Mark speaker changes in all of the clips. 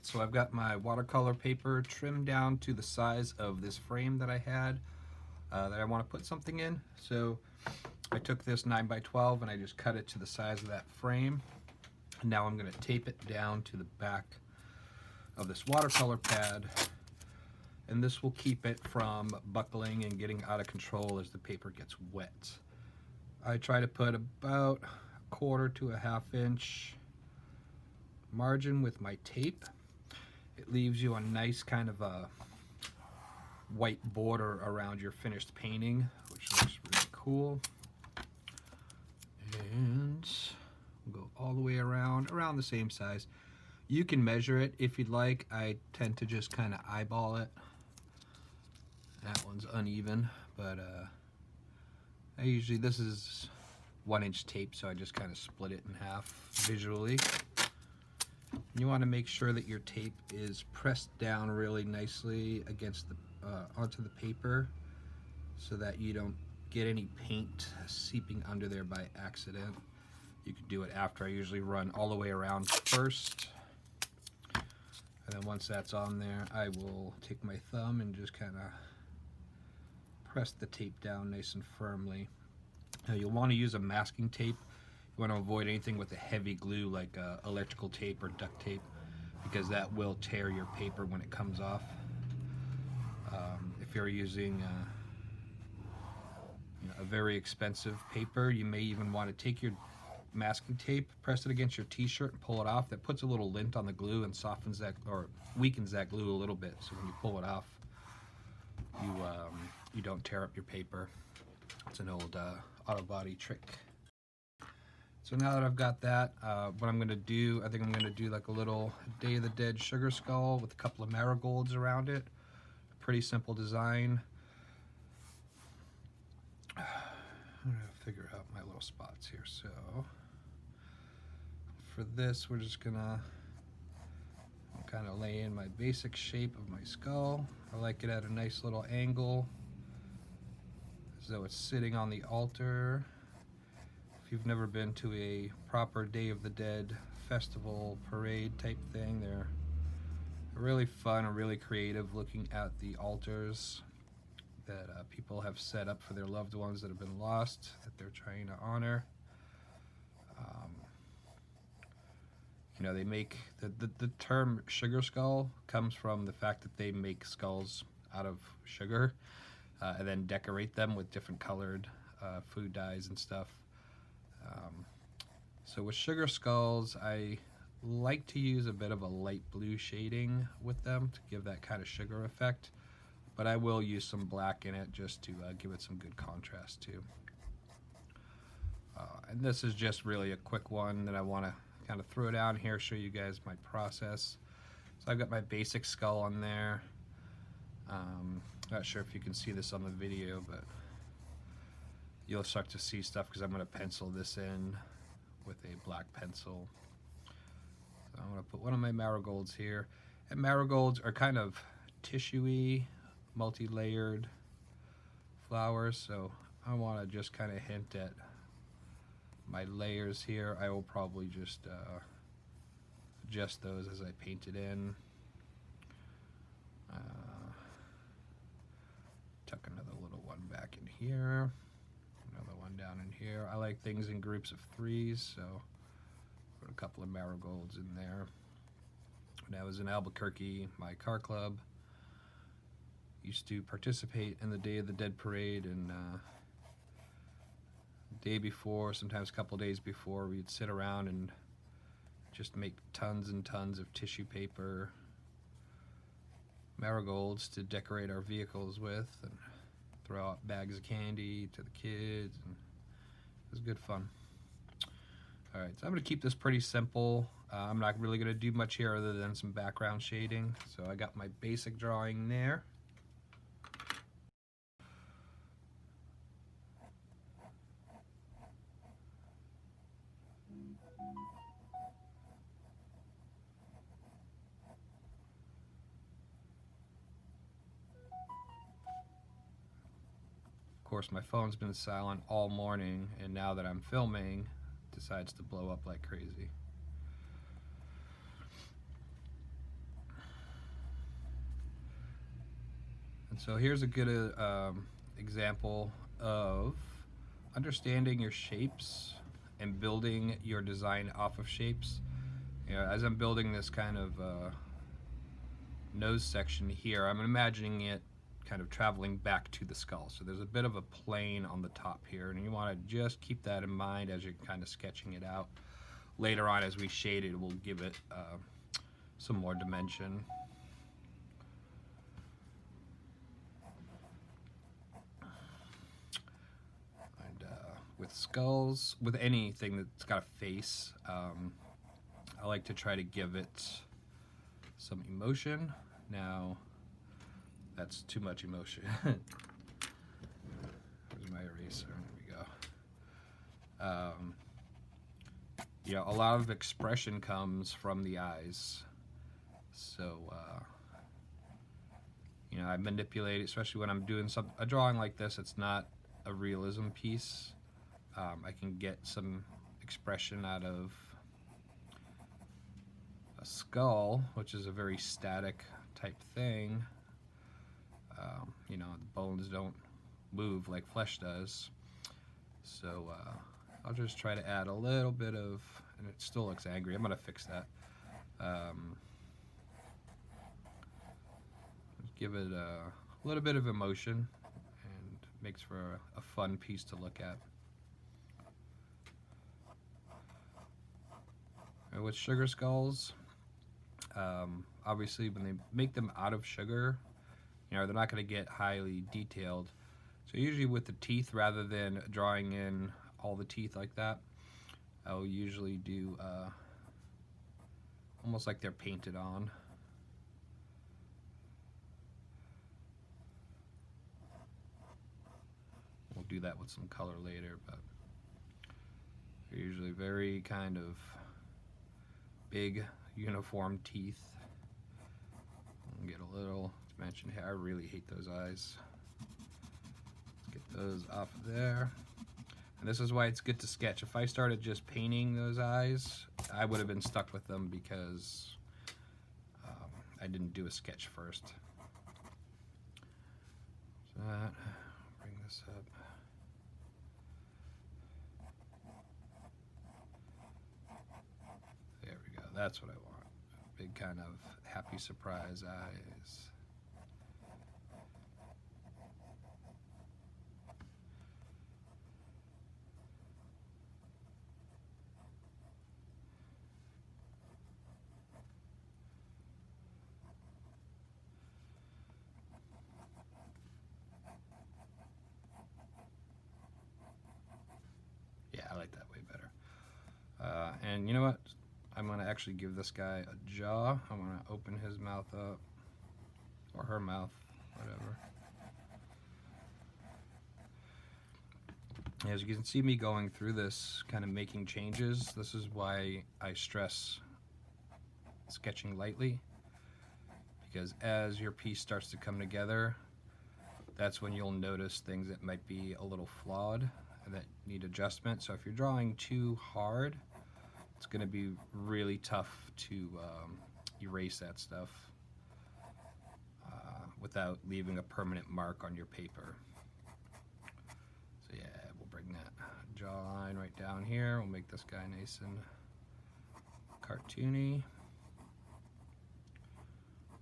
Speaker 1: So I've got my watercolor paper trimmed down to the size of this frame that I had that I want to put something in. So I took this 9x12 and I just cut it to the size of that frame. And now I'm going to tape it down to the back of this watercolor pad, and this will keep it from buckling and getting out of control as the paper gets wet. I try to put about 1/4 to 1/2 inch margin with my tape. It leaves you a nice kind of a white border around your finished painting, which looks really cool. And we'll go all the way around the same size. You can measure it if you'd like. I tend to just kind of eyeball it. That one's uneven, but I usually, this is 1-inch tape, so I just kind of split it in half visually. You want to make sure that your tape is pressed down really nicely against the onto the paper, so that you don't get any paint seeping under there by accident. You can do it after. I usually run all the way around first, and then once that's on there, I will take my thumb and just kind of press the tape down nice and firmly. Now you'll want to use a masking tape. You want to avoid anything with a heavy glue like electrical tape or duct tape, because that will tear your paper when it comes off. If you're using a very expensive paper, you may even want to take your masking tape, press it against your t-shirt and pull it off. That puts a little lint on the glue and softens that, or weakens that glue a little bit, so when you pull it off, you don't tear up your paper. It's an old auto body trick. So now that I've got that, what I'm going to do, I think I'm going to do like a little Day of the Dead sugar skull with a couple of marigolds around it. Pretty simple design. I'm going to figure out my little spots here. So for this, we're just going to kind of lay in my basic shape of my skull. I like it at a nice little angle, as though it's sitting on the altar. If you've never been to a proper Day of the Dead festival parade type thing, they're really fun and really creative, looking at the altars that people have set up for their loved ones that have been lost, that they're trying to honor. You know, they make the term sugar skull comes from the fact that they make skulls out of sugar and then decorate them with different colored food dyes and stuff. So with sugar skulls, I like to use a bit of a light blue shading with them to give that kind of sugar effect, but I will use some black in it just to give it some good contrast too. And this is just really a quick one that I want to kind of throw down here, show you guys my process. So I've got my basic skull on there. Not sure if you can see this on the video, but you'll start to see stuff because I'm going to pencil this in with a black pencil. So I'm going to put one of my marigolds here. And marigolds are kind of tissuey, multi-layered flowers, so I want to just kind of hint at my layers here. I will probably just adjust those as I paint it in. Tuck another little one back in here. Another one down in here. I like things in groups of 3s, so put a couple of marigolds in there. When I was in Albuquerque, my car club used to participate in the Day of the Dead parade, and the day before, sometimes a couple days before, we'd sit around and just make tons and tons of tissue paper, marigolds to decorate our vehicles with, and throw out bags of candy to the kids, and it was good fun. Alright, so I'm going to keep this pretty simple. I'm not really going to do much here other than some background shading. So I got my basic drawing there. Of course, my phone's been silent all morning, and now that I'm filming, it decides to blow up like crazy. So here's a good example of understanding your shapes and building your design off of shapes. You know, as I'm building this kind of nose section here, I'm imagining it kind of traveling back to the skull. So there's a bit of a plane on the top here, and you want to just keep that in mind as you're kind of sketching it out. Later on, as we shade it, we'll give it some more dimension. And with skulls, with anything that's got a face, I like to try to give it some emotion. Now, that's too much emotion. Where's my eraser? There we go. You know, a lot of expression comes from the eyes. So, you know, I manipulate, especially when I'm doing a drawing like this. It's not a realism piece. I can get some expression out of a skull, which is a very static type thing. You know, the bones don't move like flesh does. So I'll just try to add a little bit of, and it still looks angry. I'm gonna fix that. Give it a little bit of emotion, and makes for a fun piece to look at. And with sugar skulls, obviously when they make them out of sugar, you know, they're not going to get highly detailed. So usually with the teeth, rather than drawing in all the teeth like that, I'll usually do almost like they're painted on. We'll do that with some color later, but they're usually very kind of big, uniform teeth. I'll get a little to mention here. I really hate those eyes. Let's get those off of there. And this is why it's good to sketch. If I started just painting those eyes, I would have been stuck with them because I didn't do a sketch first. So that, bring this up. There we go. That's what I want. Big kind of happy surprise eyes. Yeah, I like that way better. And you know what? I'm going to actually give this guy a jaw. I'm going to open his mouth up, or her mouth, whatever. As you can see me going through this, kind of making changes, this is why I stress sketching lightly, because as your piece starts to come together, that's when you'll notice things that might be a little flawed and that need adjustment. So if you're drawing too hard, it's going to be really tough to erase that stuff without leaving a permanent mark on your paper. So yeah, we'll bring that jawline right down here. We'll make this guy nice and cartoony.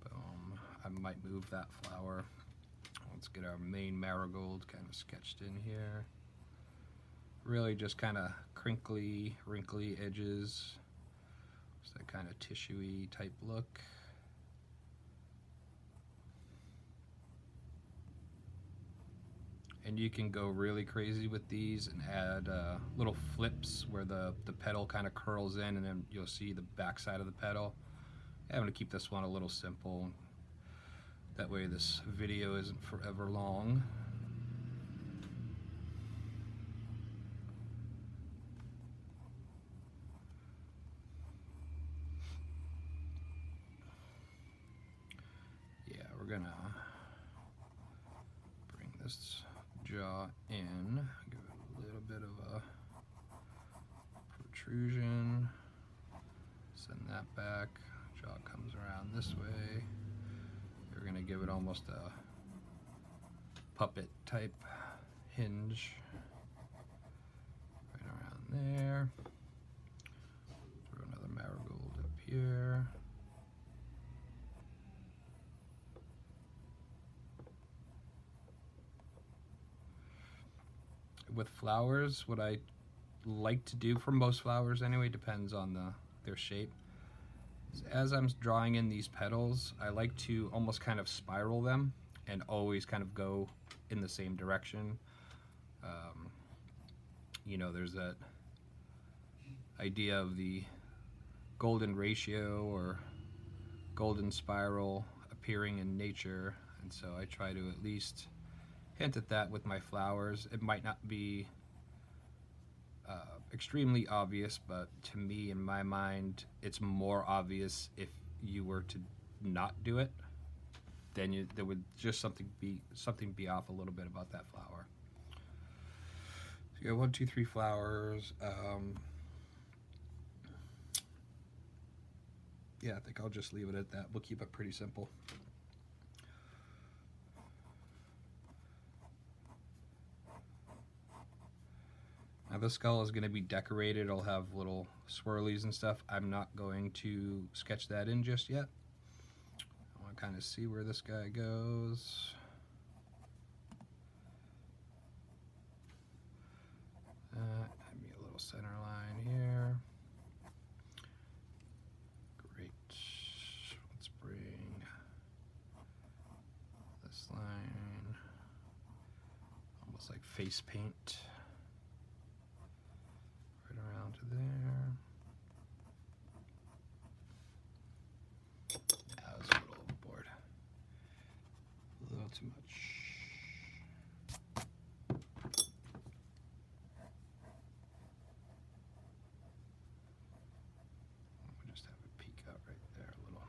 Speaker 1: Boom. I might move that flower. Let's get our main marigold kind of sketched in here. Really just kind of crinkly, wrinkly edges. Just that kind of tissue-y type look. And you can go really crazy with these and add little flips where the petal kind of curls in, and then you'll see the back side of the petal. I'm going to keep this one a little simple. That way this video isn't forever long. Yeah, we're gonna bring this jaw in, give it a little bit of a protrusion, send that back, jaw comes around this way. We're gonna give it almost a puppet type hinge right around there. Throw another marigold up here. With flowers, what I like to do for most flowers anyway, depends on their shape, is as I'm drawing in these petals, I like to almost kind of spiral them and always kind of go in the same direction. You know, there's that idea of the golden ratio or golden spiral appearing in nature, and so I try to at least hint at that with my flowers. It might not be extremely obvious, but to me, in my mind, it's more obvious if you were to not do it. Then there would just something be off a little bit about that flower. So you got 1, 2, 3 flowers. Yeah, I think I'll just leave it at that. We'll keep it pretty simple. Now this skull is going to be decorated. It'll have little swirlies and stuff. I'm not going to sketch that in just yet. I want to kind of see where this guy goes. Maybe a little center line here. Great. Let's bring this line almost like face paint right around to there. That was a little overboard. A little too much. We'll just have it peek out right there a little.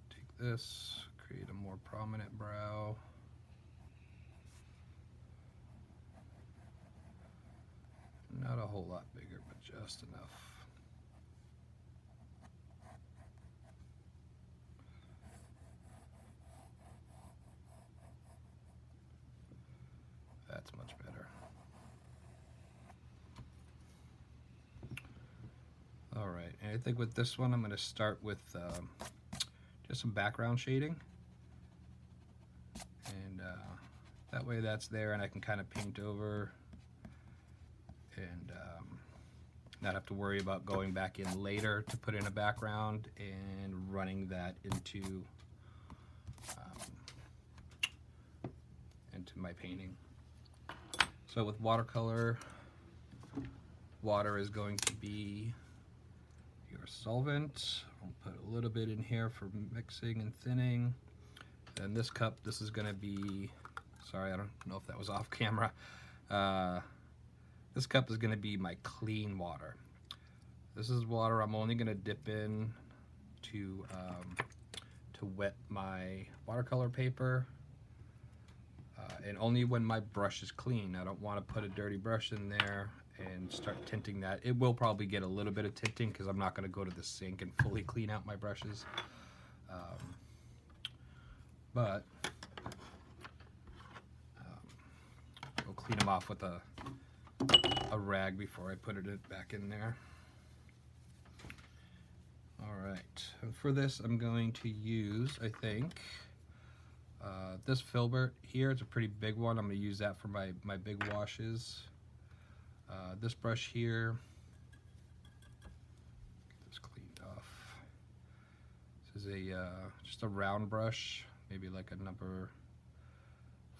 Speaker 1: Take this, create a more prominent brow. Not a whole lot bigger, but just enough. That's much better. All right, and I think with this one, I'm going to start with just some background shading. And that way that's there, and I can kind of paint over and not have to worry about going back in later to put in a background and running that into my painting. So with watercolor, water is going to be your solvent. I'll put a little bit in here for mixing and thinning. And this cup, this is going to be, sorry, I don't know if that was off camera. This cup is going to be my clean water. This is water I'm only going to dip in to wet my watercolor paper, and only when my brush is clean. I don't want to put a dirty brush in there and start tinting that. It will probably get a little bit of tinting because I'm not going to go to the sink and fully clean out my brushes. But we'll clean them off with a rag before I put it back in there. Alright, and for this I'm going to use, I think, this filbert here. It's a pretty big one. I'm going to use that for my big washes. This brush here, get this cleaned off. This is just a round brush, maybe like a number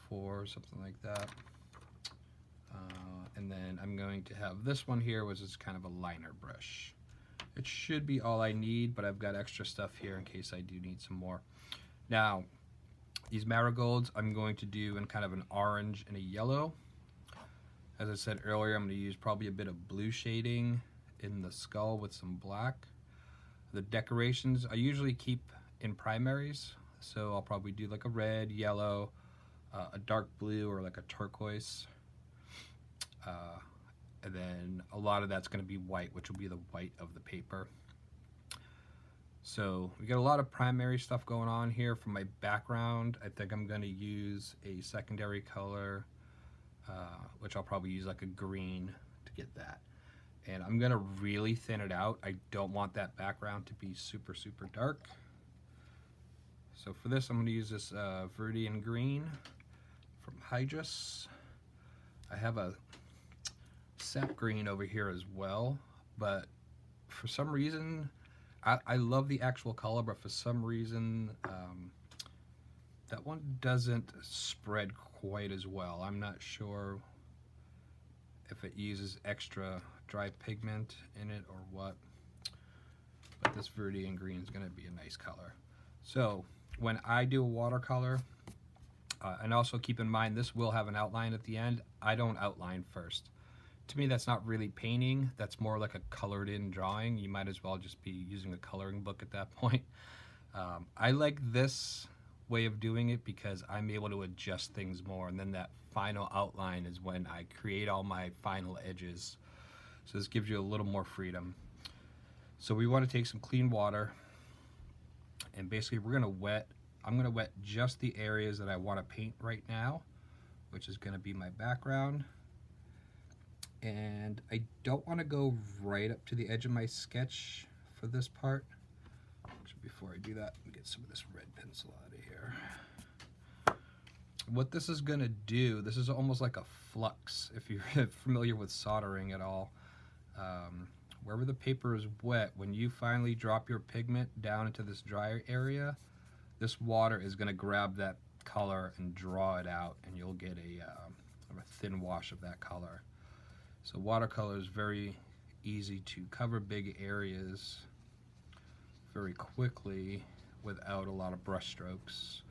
Speaker 1: 4 or something like that. And then I'm going to have this one here, which is kind of a liner brush. It should be all I need, but I've got extra stuff here in case I do need some more. Now, these marigolds I'm going to do in kind of an orange and a yellow. As I said earlier, I'm going to use probably a bit of blue shading in the skull with some black. The decorations, I usually keep in primaries. So I'll probably do like a red, yellow, a dark blue, or like a turquoise. And then a lot of that's going to be white, which will be the white of the paper. So we got a lot of primary stuff going on here. For my background, I think I'm going to use a secondary color, which I'll probably use like a green to get that. And I'm going to really thin it out. I don't want that background to be super, super dark. So for this, I'm going to use this Viridian Green from Hydrus. I have a sap green over here as well, but for some reason, I love the actual color, but for some reason, that one doesn't spread quite as well. I'm not sure if it uses extra dry pigment in it or what, but this Viridian Green is going to be a nice color. So when I do a watercolor, and also keep in mind this will have an outline at the end, I don't outline first. To me, that's not really painting. That's more like a colored in drawing. You might as well just be using a coloring book at that point. I like this way of doing it because I'm able to adjust things more, and then that final outline is when I create all my final edges. So this gives you a little more freedom. So we want to take some clean water, and basically I'm gonna wet just the areas that I want to paint right now, which is gonna be my background. And I don't want to go right up to the edge of my sketch for this part. Actually, before I do that, let me get some of this red pencil out of here. What this is going to do, this is almost like a flux, if you're familiar with soldering at all. Wherever the paper is wet, when you finally drop your pigment down into this dry area, this water is going to grab that color and draw it out, and you'll get a thin wash of that color. So watercolor is very easy to cover big areas very quickly without a lot of brush strokes.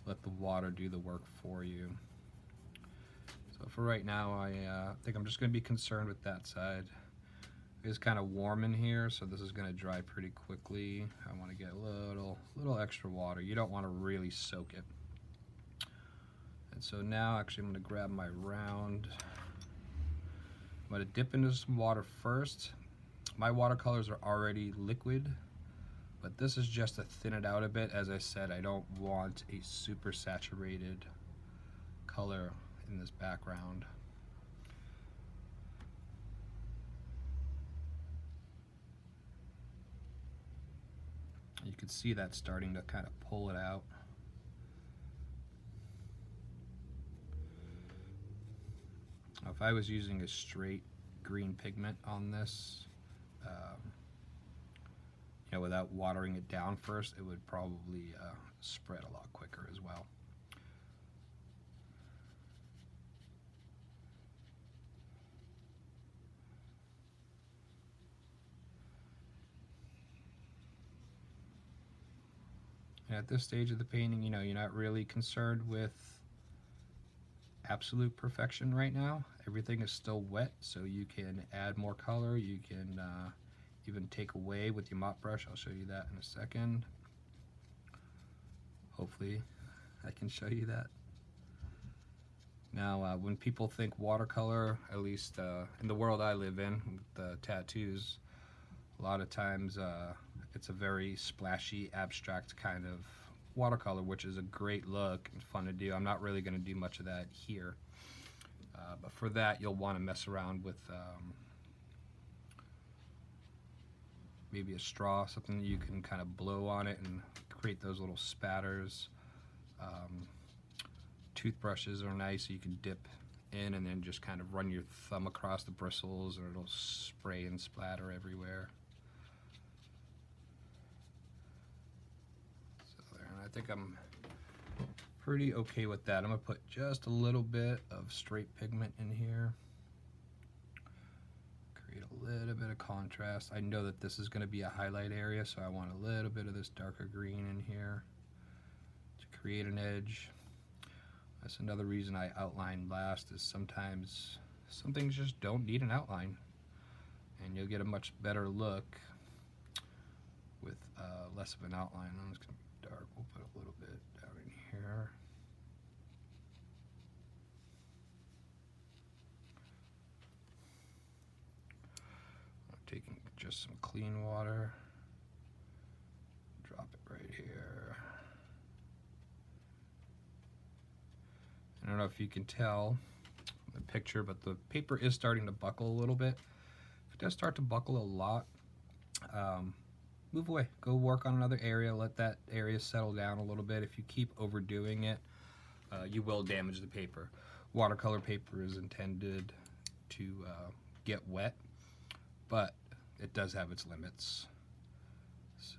Speaker 1: Let the water do the work for you. So for right now, I think I'm just going to be concerned with that side. It's kind of warm in here, so this is going to dry pretty quickly. I want to get a little extra water. You don't want to really soak it. And so now, actually, I'm going to grab my round. I'm going to dip into some water first. My watercolors are already liquid, but this is just to thin it out a bit. As I said, I don't want a super saturated color in this background. You can see that starting to kind of pull it out. If I was using a straight green pigment on this, without watering it down first, it would probably spread a lot quicker as well. And at this stage of the painting, you're not really concerned with absolute perfection right now. Everything is still wet, so you can add more color. You can even take away with your mop brush. I'll show you that in a second. Hopefully I can show you that. Now when people think watercolor, at least in the world I live in with the tattoos, a lot of times it's a very splashy, abstract kind of watercolor, which is a great look and fun to do. I'm not really going to do much of that here, but for that you'll want to mess around with maybe a straw, something that you can kind of blow on it and create those little spatters. Toothbrushes are nice, so you can dip in and then just kind of run your thumb across the bristles and it'll spray and splatter everywhere. I think I'm pretty okay with that. I'm going to put just a little bit of straight pigment in here. Create a little bit of contrast. I know that this is going to be a highlight area, so I want a little bit of this darker green in here to create an edge. That's another reason I outline last, is sometimes some things just don't need an outline, and you'll get a much better look with less of an outline. I'm just going to dark, we'll put a little bit down in here. I'm taking just some clean water, drop it right here. I don't know if you can tell the picture, but the paper is starting to buckle a little bit. If it does start to buckle a lot, move away. Go work on another area. Let that area settle down a little bit. If you keep overdoing it, you will damage the paper. Watercolor paper is intended to get wet, but it does have its limits. So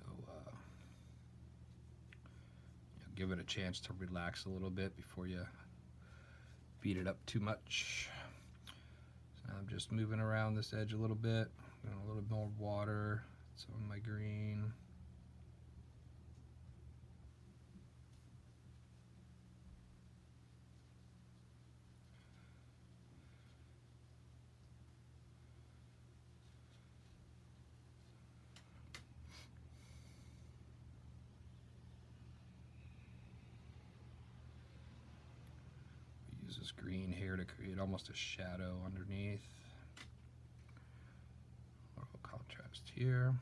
Speaker 1: give it a chance to relax a little bit before you beat it up too much. So I'm just moving around this edge a little bit, doing a little more water, some of my green. Use this green here to create almost a shadow underneath. A little contrast here.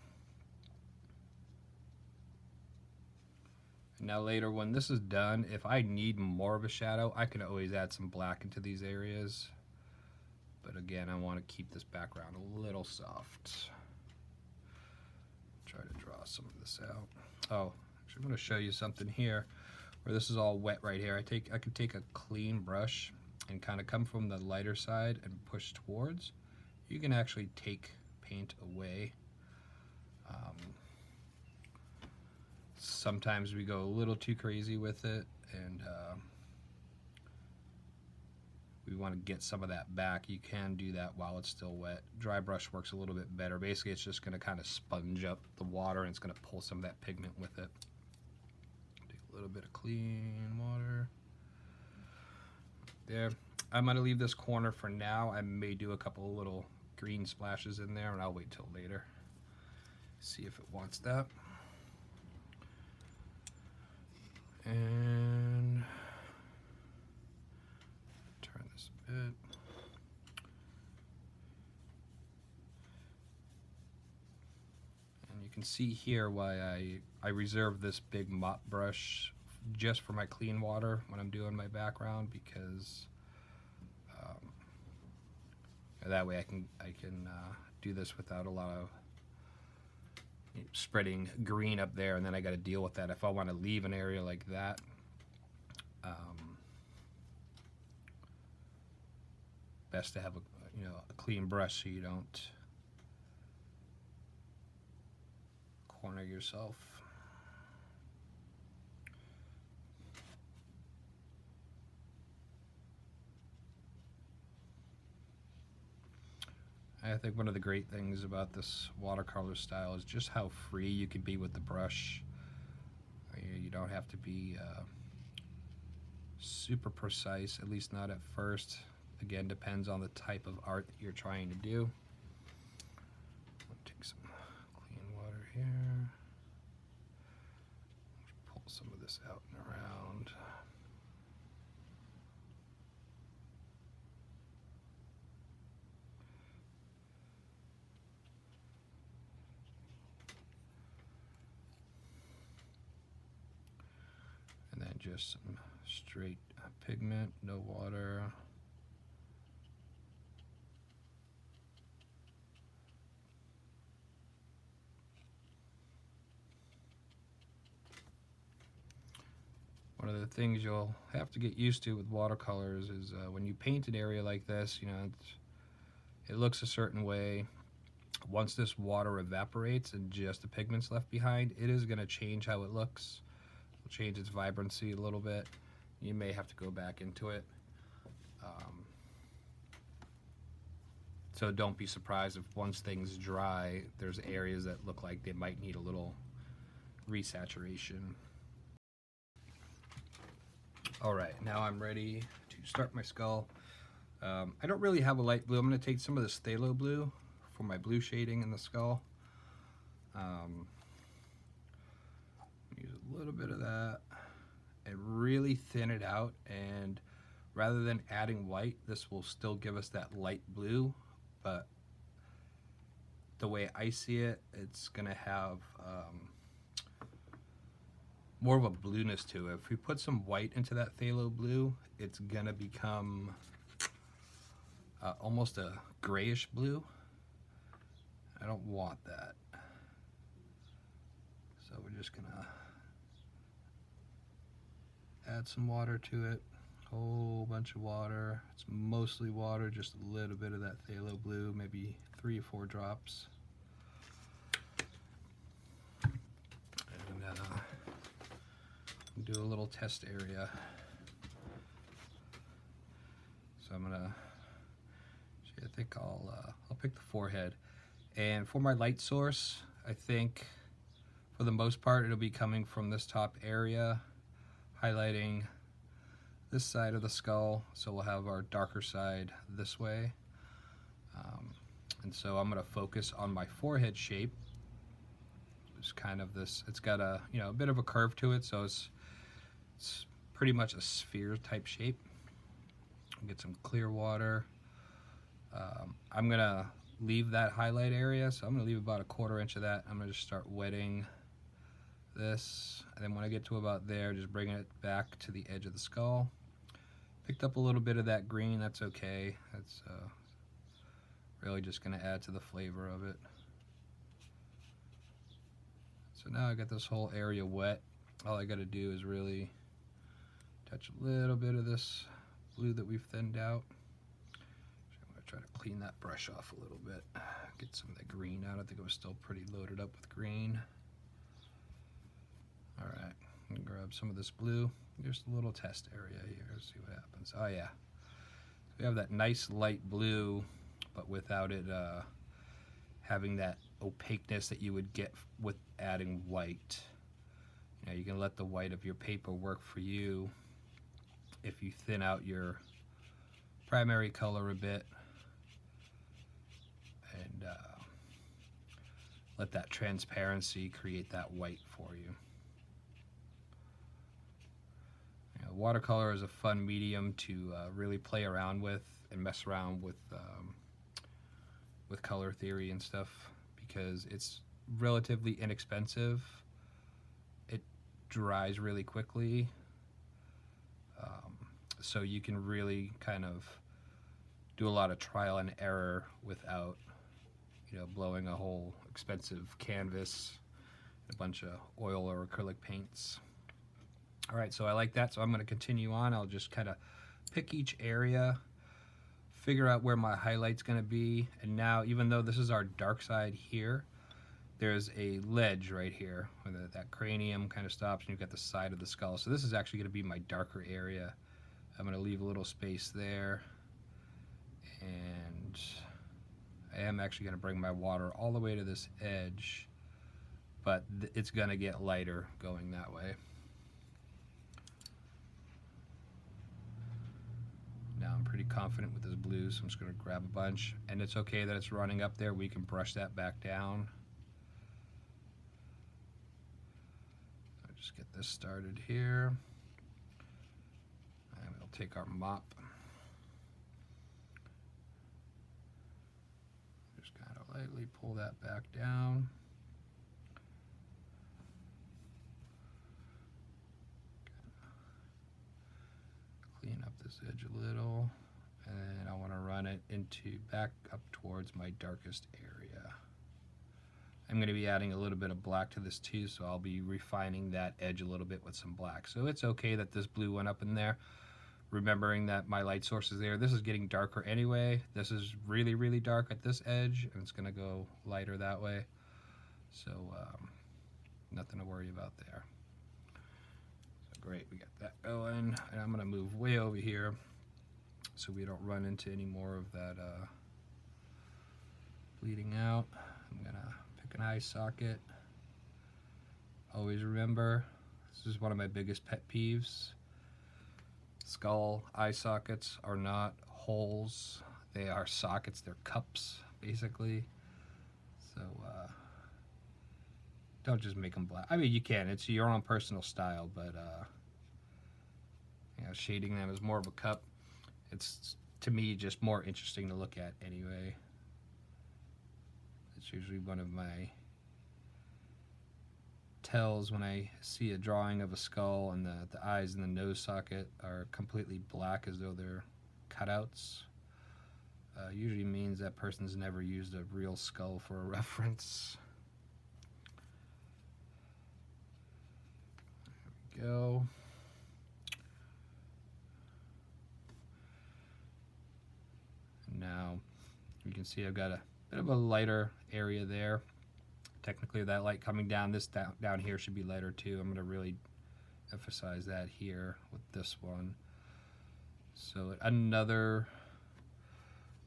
Speaker 1: And now later, when this is done, if I need more of a shadow, I can always add some black into these areas. But again, I want to keep this background a little soft. Try to draw some of this out. Oh, actually, I'm going to show you something here where this is all wet right here. I could take a clean brush and kind of come from the lighter side and push towards. You can actually take paint away. Sometimes we go a little too crazy with it, and we want to get some of that back. You can do that while it's still wet. Dry brush works a little bit better. Basically, it's just going to kind of sponge up the water, and it's going to pull some of that pigment with it. Take a little bit of clean water. There. I'm going to leave this corner for now. I may do a couple of little green splashes in there, and I'll wait till later. See if it wants that. And turn this a bit. And you can see here why I reserve this big mop brush just for my clean water when I'm doing my background, because that way I can do this without a lot of spreading green up there, and then I got to deal with that if I want to leave an area like that. Best to have a clean brush so you don't corner yourself. I think one of the great things about this watercolor style is just how free you can be with the brush. You don't have to be super precise, at least not at first. Again, depends on the type of art that you're trying to do. I'll take some clean water here. Pull some of this out and around. And then just some straight pigment, no water. One of the things you'll have to get used to with watercolors is when you paint an area like this, it looks a certain way. Once this water evaporates and just the pigment's left behind, it is going to change how it looks. It'll change its vibrancy a little bit. You may have to go back into it. So don't be surprised if once things dry, there's areas that look like they might need a little resaturation. Alright, now I'm ready to start my skull. I don't really have a light blue. I'm going to take some of this phthalo blue for my blue shading in the skull. Use a a little bit of that and really thin it out, and rather than adding white, this will still give us that light blue, but the way I see it, it's gonna have more of a blueness to it. If we put some white into that phthalo blue, it's gonna become almost a grayish blue. I don't want that. So we're just gonna add some water to it. Whole bunch of water. It's mostly water, just a little bit of that phthalo blue, maybe 3 or 4 drops. And do a little test area. So I'm gonna, I think I'll pick the forehead. And for my light source, I think for the most part it'll be coming from this top area, highlighting this side of the skull, so we'll have our darker side this way. And so I'm going to focus on my forehead shape. It's kind of this, it's got a, you know, a bit of a curve to it, so it's pretty much a sphere type shape. Get some clear water. I'm going to leave that highlight area, so I'm going to leave about a 1/4 inch of that. I'm going to just start wetting this, and then when I get to about there, just bringing it back to the edge of the skull. Picked up a little bit of that green, that's okay. That's really just going to add to the flavor of it. So now I got this whole area wet. All I got to do is really touch a little bit of this blue that we've thinned out. I'm going to try to clean that brush off a little bit. Get some of the green out. I think it was still pretty loaded up with green. Alright, I'm going to grab some of this blue. Just a little test area here, see what happens. Oh yeah, we have that nice light blue, but without it having that opaqueness that you would get with adding white. You know, you can let the white of your paper work for you if you thin out your primary color a bit and let that transparency create that white for you. Watercolor is a fun medium to really play around with and mess around with color theory and stuff, because it's relatively inexpensive. It dries really quickly, so you can really kind of do a lot of trial and error without, you know, blowing a whole expensive canvas, a bunch of oil or acrylic paints. Alright, so I like that, so I'm going to continue on. I'll just kind of pick each area, figure out where my highlight's going to be, and now, even though this is our dark side here, there's a ledge right here where that cranium kind of stops, and you've got the side of the skull. So this is actually going to be my darker area. I'm going to leave a little space there, and I am actually going to bring my water all the way to this edge, but it's going to get lighter going that way. Now I'm pretty confident with this blue, so I'm just going to grab a bunch, and it's okay that it's running up there. We can brush that back down. I'll just get this started here, and we'll take our mop. Just kind of lightly pull that back down. Clean up this edge a little, and I want to run it into back up towards my darkest area. I'm going to be adding a little bit of black to this too, so I'll be refining that edge a little bit with some black. So it's okay that this blue went up in there, remembering that my light source is there. This is getting darker anyway. This is really, really dark at this edge, and it's going to go lighter that way. So nothing to worry about there. Great, we got that going, and I'm going to move way over here so we don't run into any more of that bleeding out. I'm going to pick an eye socket. Always remember, this is one of my biggest pet peeves. Skull eye sockets are not holes, they are sockets, they're cups basically. So don't just make them black. I mean, you can. It's your own personal style, but you know, shading them as more of a cup, it's, to me, just more interesting to look at anyway. It's usually one of my tells when I see a drawing of a skull and the eyes and the nose socket are completely black as though they're cutouts. Usually means that person's never used a real skull for a reference. There we go. Now you can see I've got a bit of a lighter area there. Technically that light coming down, this down here should be lighter too. I'm going to really emphasize that here with this one. So another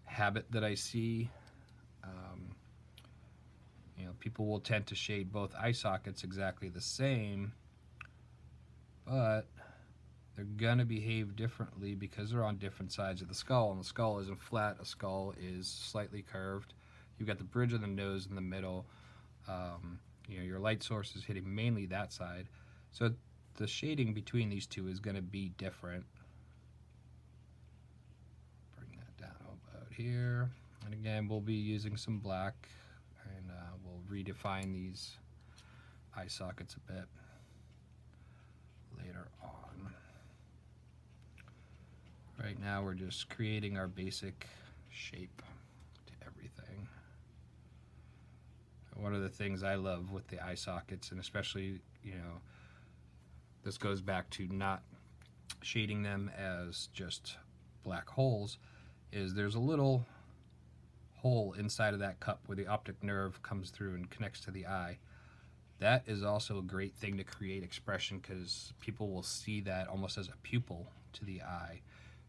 Speaker 1: habit that I see, you know, people will tend to shade both eye sockets exactly the same, but they're gonna behave differently because they're on different sides of the skull, and the skull isn't flat, a skull is slightly curved. You've got the bridge of the nose in the middle. You know, your light source is hitting mainly that side, so the shading between these two is going to be different. Bring that down about here, and again we'll be using some black, and we'll redefine these eye sockets a bit later on. Right now we're just creating our basic shape to everything. One of the things I love with the eye sockets, and especially, you know, this goes back to not shading them as just black holes, is there's a little hole inside of that cup where the optic nerve comes through and connects to the eye. That is also a great thing to create expression, because people will see that almost as a pupil to the eye.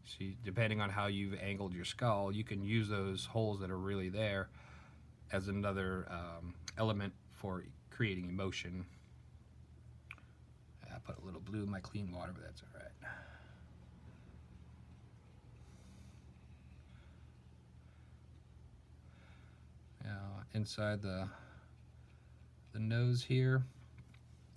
Speaker 1: So depending on how you've angled your skull, you can use those holes that are really there as another element for creating emotion. I put a little blue in my clean water, but that's all right. Now inside the nose here,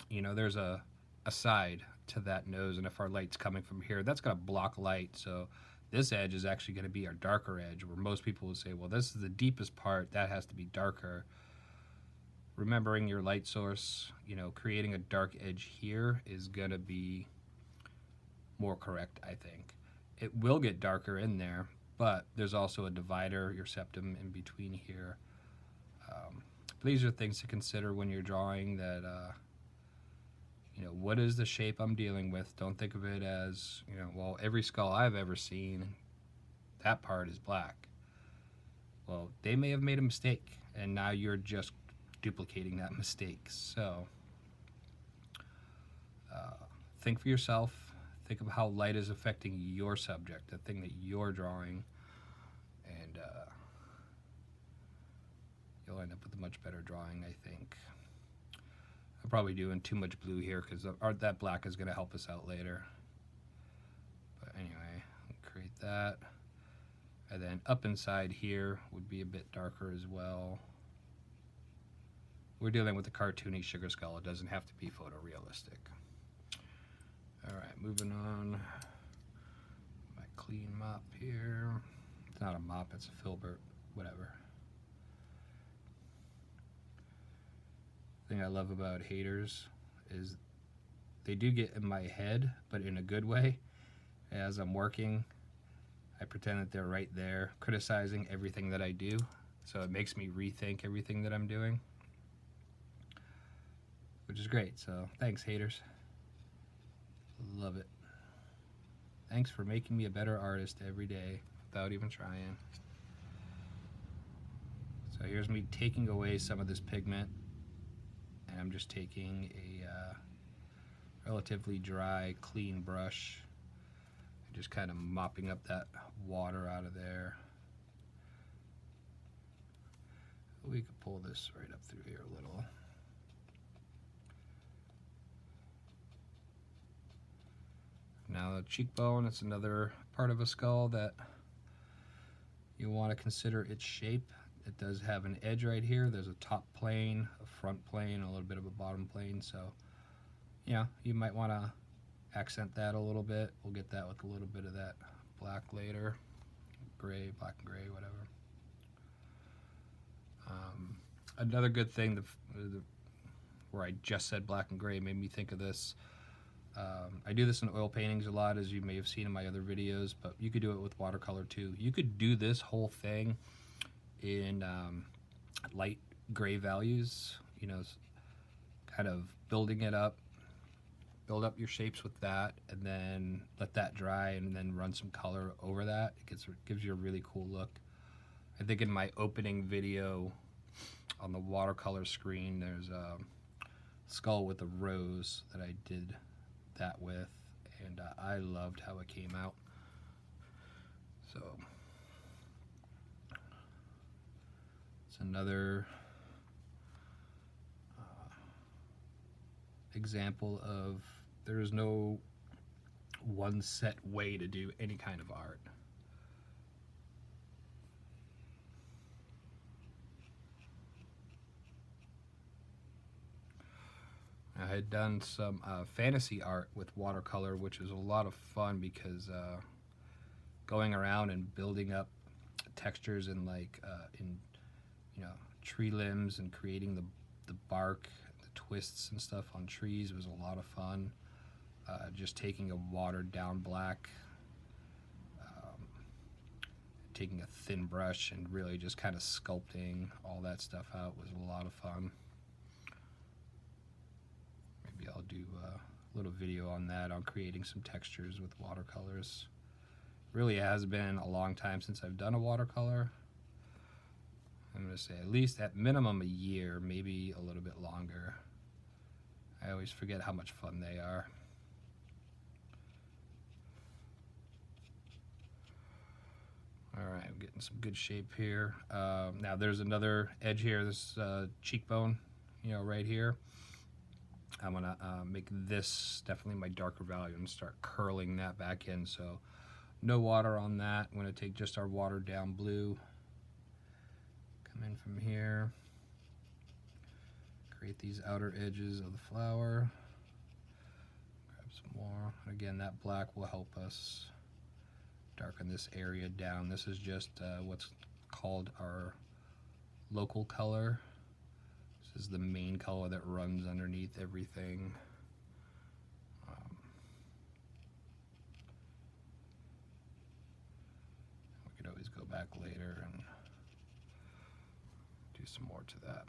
Speaker 1: you know, there's a side to that nose, and if our light's coming from here, that's going to block light. So this edge is actually going to be our darker edge, where most people would say, well, this is the deepest part, that has to be darker. Remembering your light source, you know, creating a dark edge here is going to be more correct, I think. It will get darker in there, but there's also a divider, your septum, in between here. These are things to consider when you're drawing, that you know, what is the shape I'm dealing with? Don't think of it as, you know, well, every skull I've ever seen, that part is black. Well, they may have made a mistake, and now you're just duplicating that mistake. So think for yourself. Think of how light is affecting your subject, the thing that you're drawing, and you'll end up with a much better drawing, I think. I'm probably doing too much blue here, because that black is going to help us out later. But anyway, create that. And then up inside here would be a bit darker as well. We're dealing with a cartoony sugar skull. It doesn't have to be photorealistic. Alright, moving on. My clean mop here. It's not a mop, it's a filbert, whatever. The thing I love about haters is they do get in my head, but in a good way. As I'm working, I pretend that they're right there, criticizing everything that I do. So it makes me rethink everything that I'm doing, which is great. So thanks, haters. Love it. Thanks for making me a better artist every day without even trying. So here's me taking away some of this pigment, and I'm just taking a relatively dry, clean brush and just kind of mopping up that water out of there. We could pull this right up through here a little. Now the cheekbone, it's another part of a skull that you want to consider its shape. it does have an edge right here. There's a top plane, a front plane, a little bit of a bottom plane. So, yeah, you might want to accent that a little bit. We'll get that with a little bit of that black later. Gray, black and gray, whatever. Another good thing, where I just said black and gray, made me think of this. I do this in oil paintings a lot, as you may have seen in my other videos, but you could do it with watercolor too. You could do this whole thing in light gray values, you know, kind of building it up, build up your shapes with that, and then let that dry, and then run some color over that. It gives you a really cool look. I think in my opening video on the watercolor screen, there's a skull with a rose that I did that with, and I loved how it came out. So it's another example of there is no one set way to do any kind of art. I had done some fantasy art with watercolor, which was a lot of fun because going around and building up textures and in tree limbs and creating the bark, the twists and stuff on trees was a lot of fun. Just taking a watered down black, taking a thin brush and really just kind of sculpting all that stuff out was a lot of fun. Maybe I'll do a little video on that, on creating some textures with watercolors. Really has been a long time since I've done a watercolor. I'm going to say at least at minimum a year, maybe a little bit longer. I always forget how much fun they are. Alright, I'm getting some good shape here. Now there's another edge here, this cheekbone, right here. I'm going to make this definitely my darker value and start curling that back in. So no water on that. I'm going to take just our watered down blue. Come in from here. Create these outer edges of the flower. Grab some more. Again, that black will help us darken this area down. This is just what's called our local color. This is the main color that runs underneath everything. We could always go back later and do some more to that.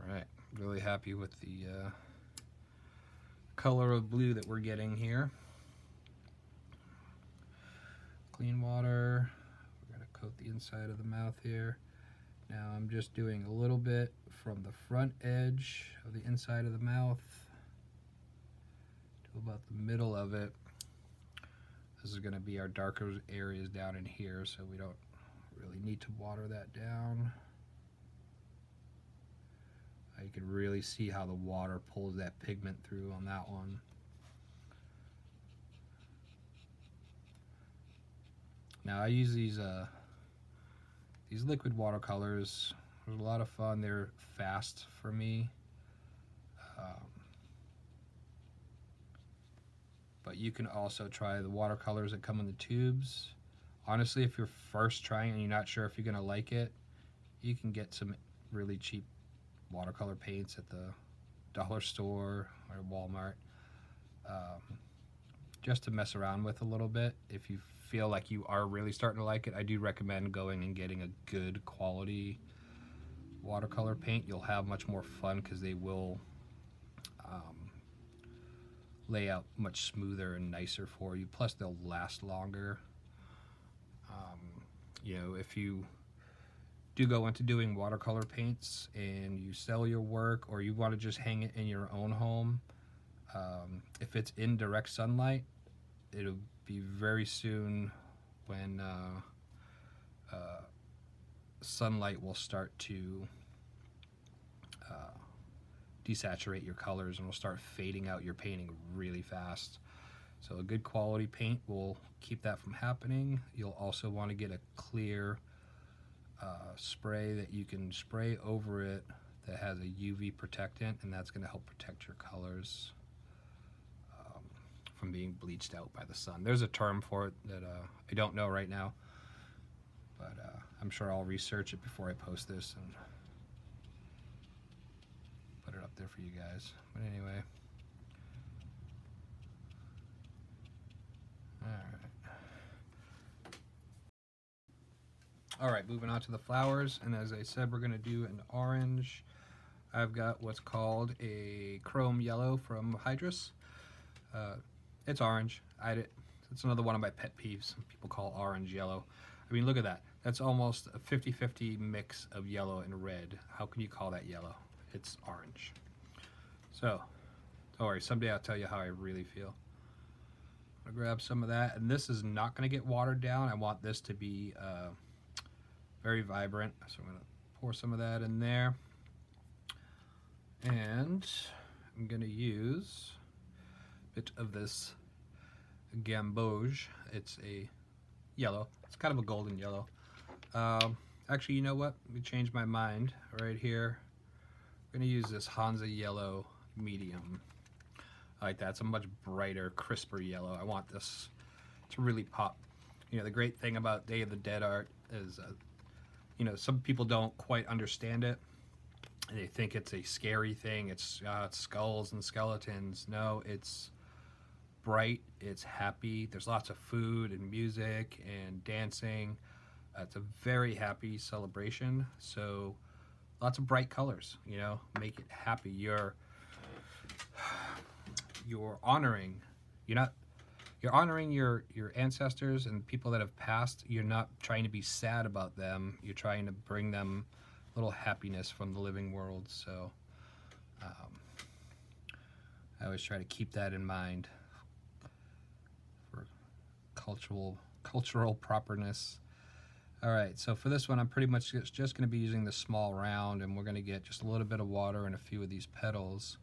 Speaker 1: Alright, really happy with the color of blue that we're getting here. Clean water. We're going to coat the inside of the mouth here. Now I'm just doing a little bit from the front edge of the inside of the mouth to about the middle of it. This is going to be our darker areas down in here, so we don't really need to water that down. You can really see how the water pulls that pigment through on that one. Now I use these liquid watercolors. They're a lot of fun. They're fast for me. But you can also try the watercolors that come in the tubes. Honestly, if you're first trying and you're not sure if you're gonna like it, you can get some really cheap watercolor paints at the dollar store or Walmart, just to mess around with a little bit. If you feel like you are really starting to like it, I do recommend going and getting a good quality watercolor paint. You'll have much more fun because they will lay out much smoother and nicer for you, plus they'll last longer. If you do go into doing watercolor paints and you sell your work, or you want to just hang it in your own home, if it's in direct sunlight, it'll be very soon when sunlight will start to desaturate your colors and will start fading out your painting really fast. So a good quality paint will keep that from happening. You'll also want to get a clear spray that you can spray over it that has a UV protectant, and that's going to help protect your colors from being bleached out by the sun. There's a term for it that I don't know right now, but I'm sure I'll research it before I post this and put it up there for you guys. But anyway, all right, moving on to the flowers. And as I said, we're going to do an orange. I've got what's called a chrome yellow from Hydrus. It's orange. It's another one of my pet peeves. People call orange yellow. I mean, look at that. That's almost a 50-50 mix of yellow and red. How can you call that yellow? It's orange. So, don't worry. Someday I'll tell you how I really feel. I'm going to grab some of that. And this is not going to get watered down. I want this to be very vibrant. So I'm going to pour some of that in there. And I'm going to use a bit of this gamboge. It's a yellow. It's kind of a golden yellow. Actually, you know what? Let me change my mind right here. I'm going to use this Hansa yellow medium. I like that. It's a much brighter, crisper yellow. I want this to really pop. You know, the great thing about Day of the Dead art is, you know, some people don't quite understand it. They think it's a scary thing. It's skulls and skeletons. No, it's bright. It's happy. There's lots of food and music and dancing. It's a very happy celebration. So lots of bright colors, you know, make it happy. You're honoring. You're honoring your ancestors and people that have passed. You're not trying to be sad about them. You're trying to bring them a little happiness from the living world. So I always try to keep that in mind for cultural properness. All right, so for this one, I'm pretty much just going to be using the small round, and we're going to get just a little bit of water in a few of these petals.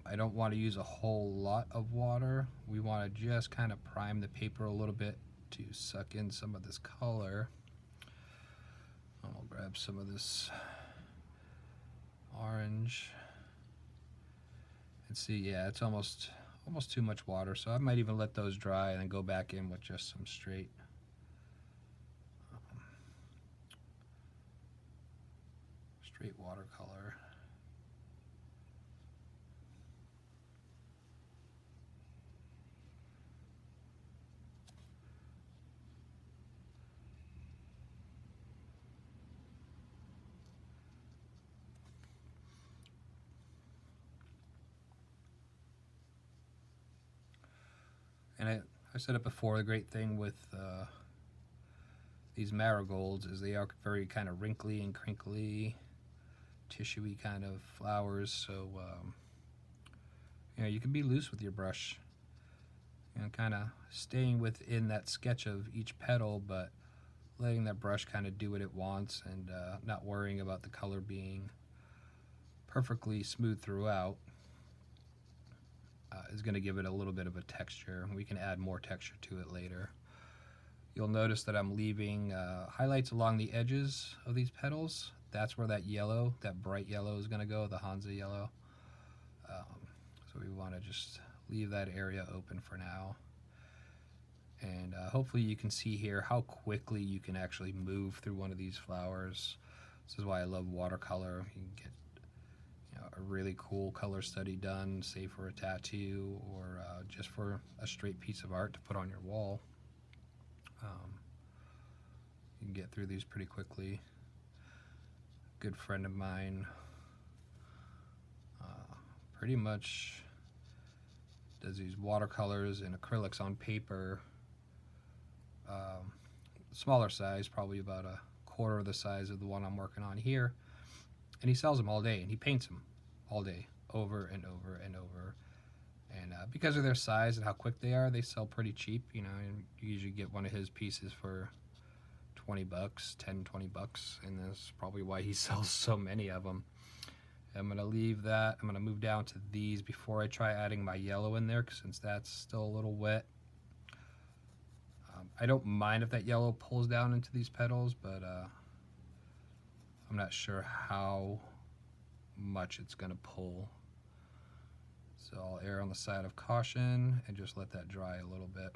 Speaker 1: I don't want to use a whole lot of water. We want to just kind of prime the paper a little bit to suck in some of this color. I'll grab some of this orange and see, yeah, it's almost too much water, so I might even let those dry and then go back in with just some straight watercolor. And I said it before, the great thing with these marigolds is they are very kind of wrinkly and crinkly, tissuey kind of flowers. So, you know, you can be loose with your brush. You know, kind of staying within that sketch of each petal, but letting that brush kind of do what it wants and not worrying about the color being perfectly smooth throughout. Is going to give it a little bit of a texture. We can add more texture to it later. You'll notice that I'm leaving highlights along the edges of these petals. That's where that yellow, that bright yellow is going to go, the Hansa yellow. So we want to just leave that area open for now. And hopefully you can see here how quickly you can actually move through one of these flowers. This is why I love watercolor. You can get a really cool color study done, say for a tattoo or just for a straight piece of art to put on your wall. You can get through these pretty quickly. A good friend of mine pretty much does these watercolors and acrylics on paper, smaller size, probably about a quarter of the size of the one I'm working on here, and he sells them all day, and he paints them all day, over and over and over. And because of their size and how quick they are, they sell pretty cheap. You know, and you usually get one of his pieces for 20 bucks, 10, 20 bucks, and that's probably why he sells so many of them. I'm going to leave that. I'm going to move down to these before I try adding my yellow in there, since that's still a little wet. I don't mind if that yellow pulls down into these petals, but I'm not sure how much it's going to pull. So I'll err on the side of caution and just let that dry a little bit.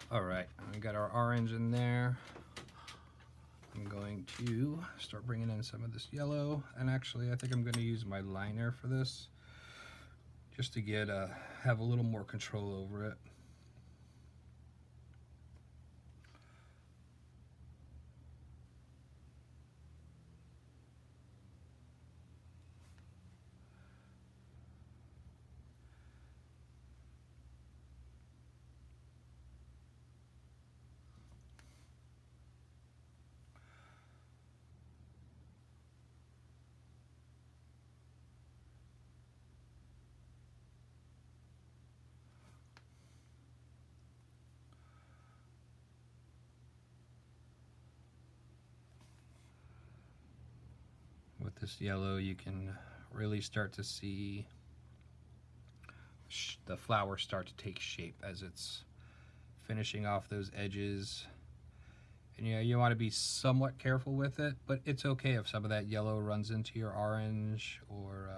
Speaker 1: All right, we got our orange in there. I'm going to start bringing in some of this yellow, and actually I think I'm going to use my liner for this just to get have a little more control over it. With this yellow, you can really start to see the flower start to take shape as it's finishing off those edges. And you want to be somewhat careful with it, but it's okay if some of that yellow runs into your orange or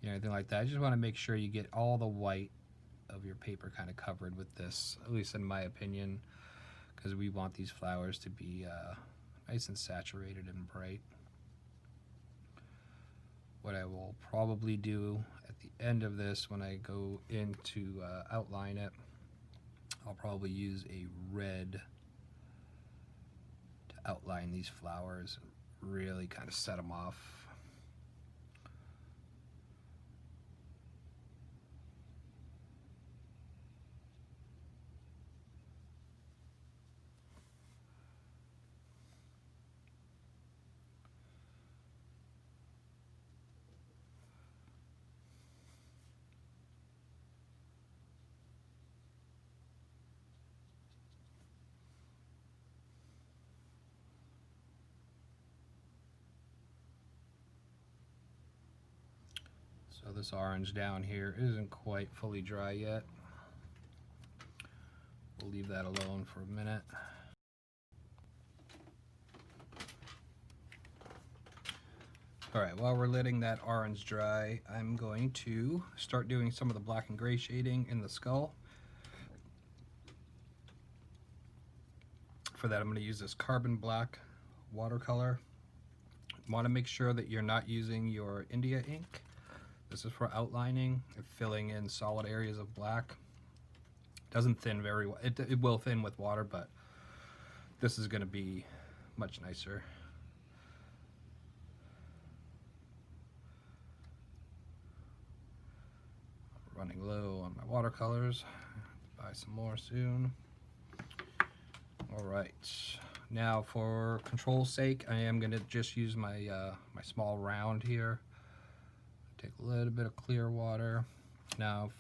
Speaker 1: anything like that. I just want to make sure you get all the white of your paper kind of covered with this, at least in my opinion, because we want these flowers to be nice and saturated and bright. What I will probably do at the end of this, when I go in to outline it, I'll probably use a red to outline these flowers and really kind of set them off. So this orange down here isn't quite fully dry yet. We'll leave that alone for a minute. All right, while we're letting that orange dry, I'm going to start doing some of the black and gray shading in the skull. For that, I'm going to use this carbon black watercolor. Want to make sure that you're not using your India ink. This is for outlining and filling in solid areas of black. Doesn't thin very well. It will thin with water, but this is going to be much nicer. Running low on my watercolors. Buy some more soon. All right, now for control's sake, I am going to just use my my small round here. Take a little bit of clear water. Now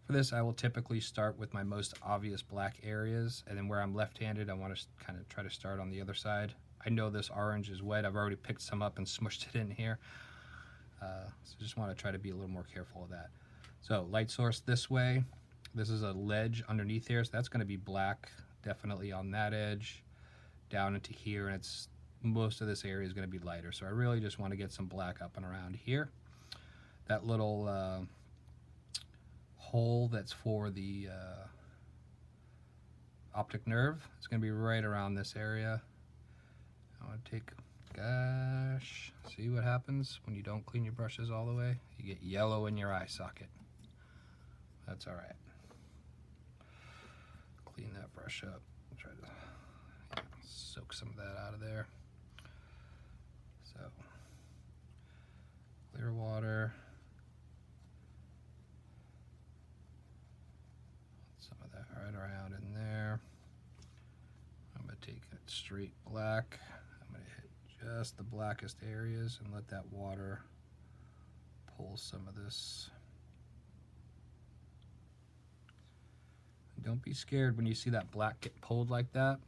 Speaker 1: for this, I will typically start with my most obvious black areas, and then where I'm left-handed, I want to kind of try to start on the other side. I know this orange is wet. I've already picked some up and smushed it in here. So just want to try to be a little more careful of that. So light source this way. This is a ledge underneath here, so that's going to be black, definitely on that edge, down into here, and it's most of this area is going to be lighter. So I really just want to get some black up and around here. That little hole that's for the optic nerve is going to be right around this area. I want to take Gosh, see what happens when you don't clean your brushes all the way? You get yellow in your eye socket. That's all right. Clean that brush up. Try to soak some of that out of there. So, clear water. Some of that right around in there. I'm going to take that straight black. I'm going to hit just the blackest areas and let that water pull some of this. Don't be scared when you see that black get pulled like that.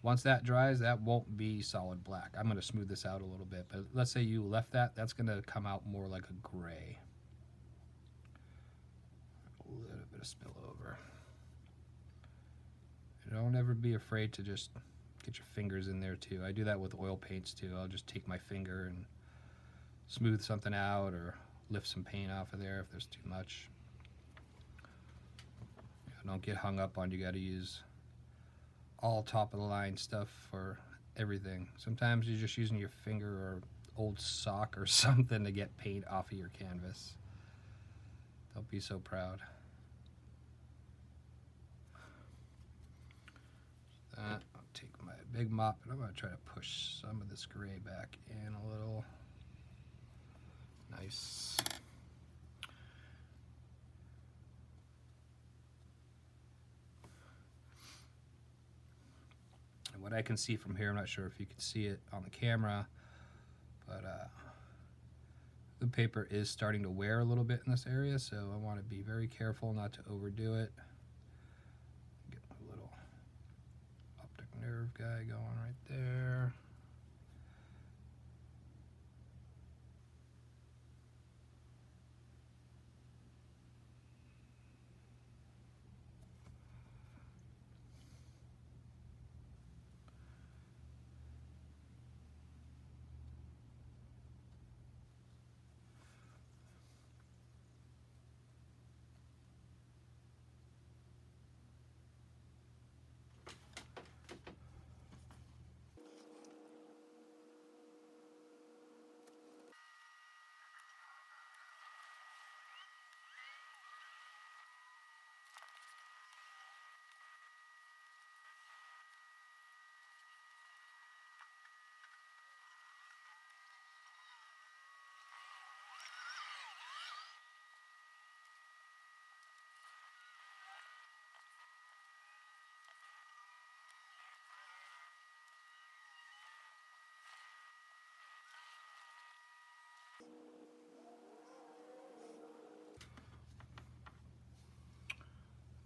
Speaker 1: Once that dries, that won't be solid black. I'm going to smooth this out a little bit, but let's say you left that, that's going to come out more like a gray. A little bit of spillover. Don't ever be afraid to just get your fingers in there too. I do that with oil paints too. I'll just take my finger and smooth something out or lift some paint off of there if there's too much. Don't get hung up on you got to use all top of the line stuff for everything. Sometimes you're just using your finger or old sock or something to get paint off of your canvas. Don't be so proud. I'll take my big mop and I'm going to try to push some of this gray back in a little. Nice. And what I can see from here, I'm not sure if you can see it on the camera, but the paper is starting to wear a little bit in this area, so I want to be very careful not to overdo it. Get my little optic nerve guy going right there.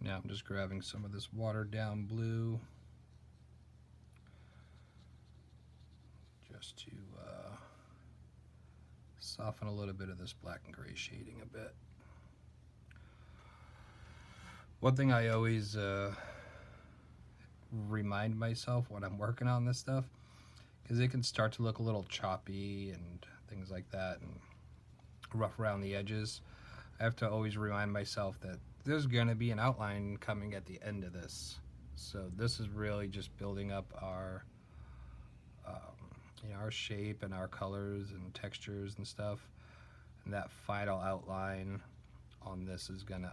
Speaker 1: Now I'm just grabbing some of this watered down blue just to soften a little bit of this black and gray shading a bit. One thing I always remind myself when I'm working on this stuff, because it can start to look a little choppy and things like that and rough around the edges. I have to always remind myself that there's going to be an outline coming at the end of this. So this is really just building up our our shape and our colors and textures and stuff. And that final outline on this is going to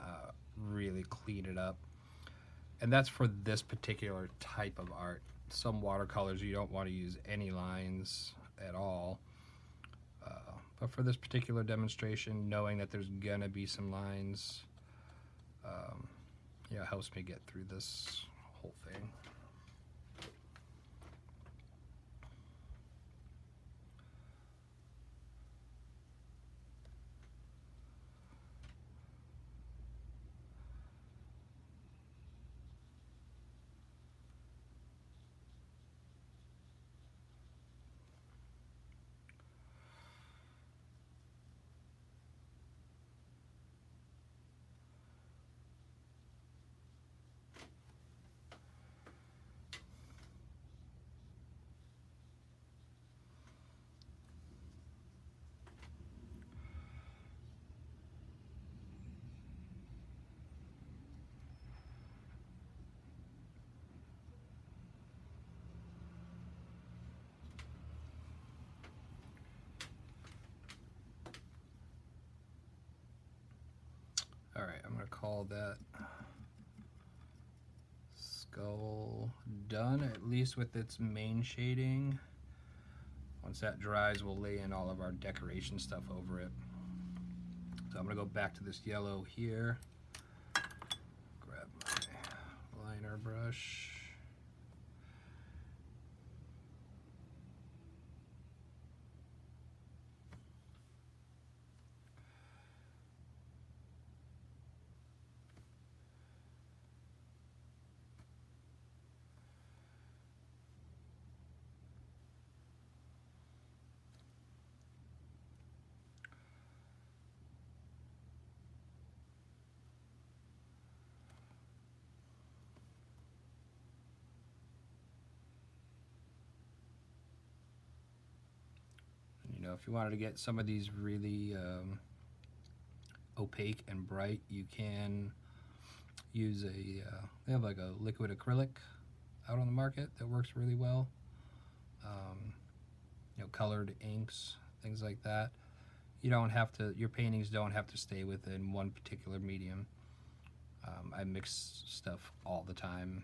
Speaker 1: really clean it up. And that's for this particular type of art. Some watercolors you don't want to use any lines at all. But for this particular demonstration, knowing that there's going to be some lines helps me get through this whole thing. Alright, I'm going to call that skull done, at least with its main shading. Once that dries, we'll lay in all of our decoration stuff over it. So I'm going to go back to this yellow here. Grab my liner brush. If you wanted to get some of these really opaque and bright, you can use they have like a liquid acrylic out on the market that works really well. Colored inks, things like that. You don't have to, your paintings don't have to stay within one particular medium. I mix stuff all the time.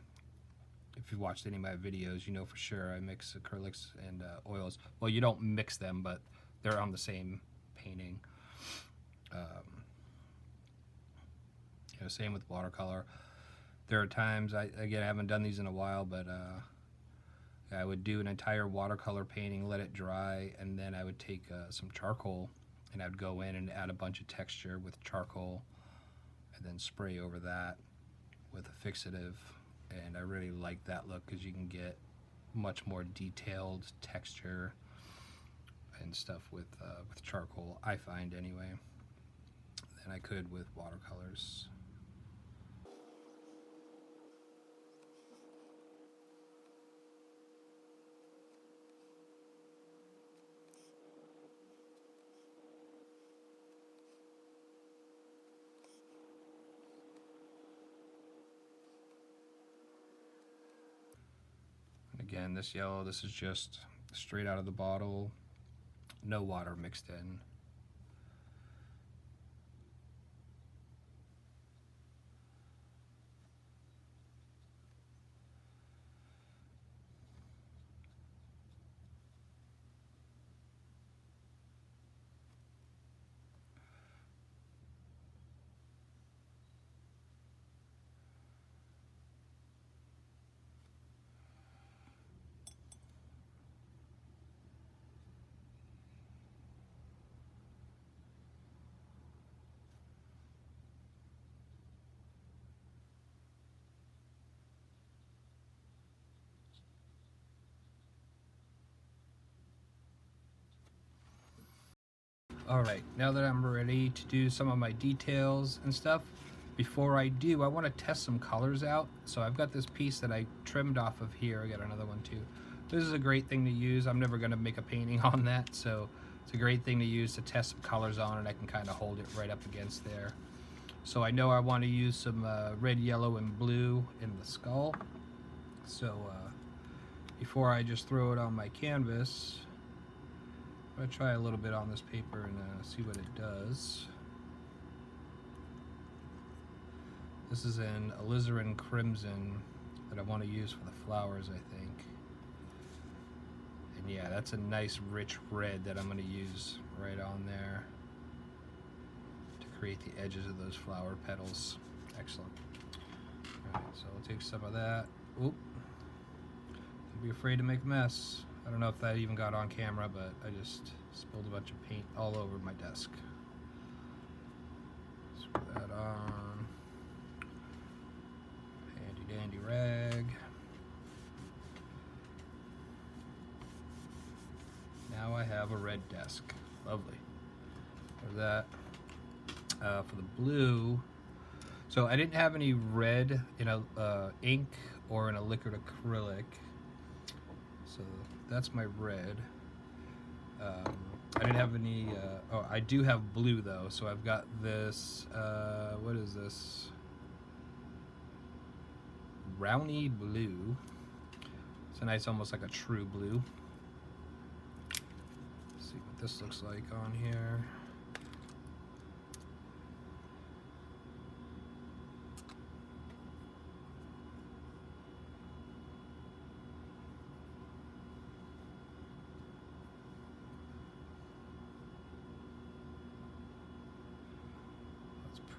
Speaker 1: If you've watched any of my videos, you know for sure I mix acrylics and oils. Well, you don't mix them, but they're on the same painting. Same with watercolor. There are times, I haven't done these in a while, but I would do an entire watercolor painting, let it dry, and then I would take some charcoal and I would go in and add a bunch of texture with charcoal and then spray over that with a fixative. And I really like that look because you can get much more detailed texture and stuff with charcoal, I find anyway, than I could with watercolors. And again, this yellow, this is just straight out of the bottle, no water mixed in. Alright, now that I'm ready to do some of my details and stuff, before I do, I want to test some colors out. So I've got this piece that I trimmed off of here. I got another one too. This is a great thing to use. I'm never going to make a painting on that, so it's a great thing to use to test some colors on, and I can kind of hold it right up against there. So I know I want to use some red, yellow, and blue in the skull. So before I just throw it on my canvas, I'm going to try a little bit on this paper and see what it does. This is an alizarin crimson that I want to use for the flowers, I think. And yeah, that's a nice rich red that I'm going to use right on there to create the edges of those flower petals. Excellent. Alright, so I'll take some of that. Oop. Don't be afraid to make a mess. I don't know if that even got on camera, but I just spilled a bunch of paint all over my desk. Let's put that on. Handy dandy rag. Now I have a red desk. Lovely. For that. For the blue, so I didn't have any red in a ink or in a liquid acrylic. So that's my red. I didn't have any, oh, I do have blue though. So I've got this, what is this? Brownie blue. It's a nice, almost like a true blue. Let's see what this looks like on here.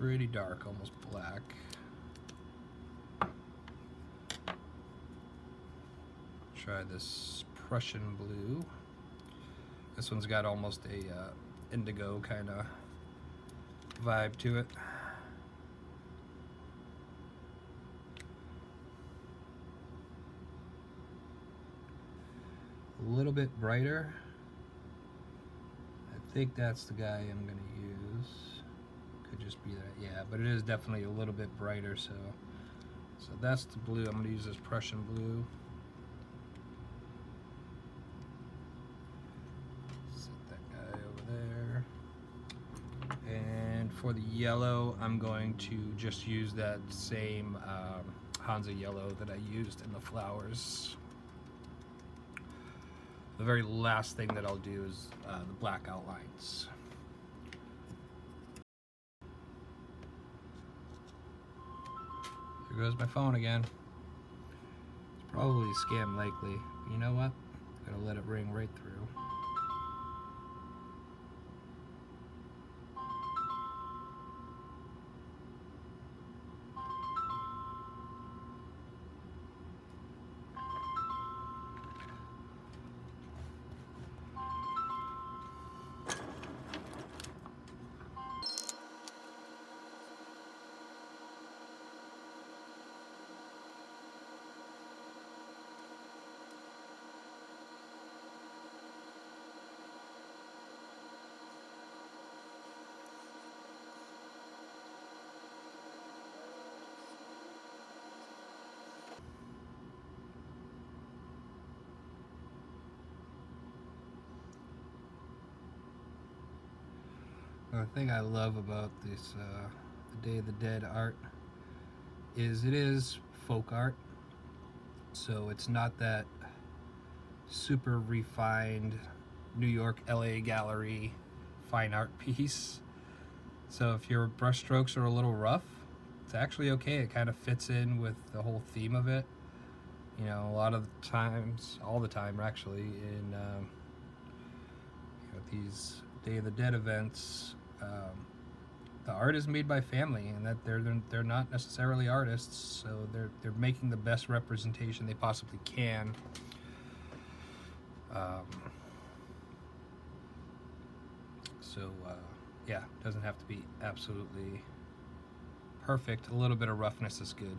Speaker 1: pretty dark, almost black. Try this Prussian blue. This one's got almost a indigo kind of vibe to it. A little bit brighter. I think that's the guy I'm going to use. Could just be that, yeah, but it is definitely a little bit brighter, so that's the blue. I'm going to use this Prussian blue. Set that guy over there. And for the yellow, I'm going to just use that same Hansa yellow that I used in the flowers. The very last thing that I'll do is the black outlines. There goes my phone again. It's probably scam likely. You know what? I'm gonna let it ring right through. The thing I love about this the Day of the Dead art is it is folk art, so it's not that super refined New York, LA gallery fine art piece. So if your brush strokes are a little rough, it's actually okay. It kind of fits in with the whole theme of it. You know, a lot of the times, all the time actually, in these Day of the Dead events, the art is made by family, and that they're not necessarily artists, so they're making the best representation they possibly can. Yeah, it doesn't have to be absolutely perfect. A little bit of roughness is good.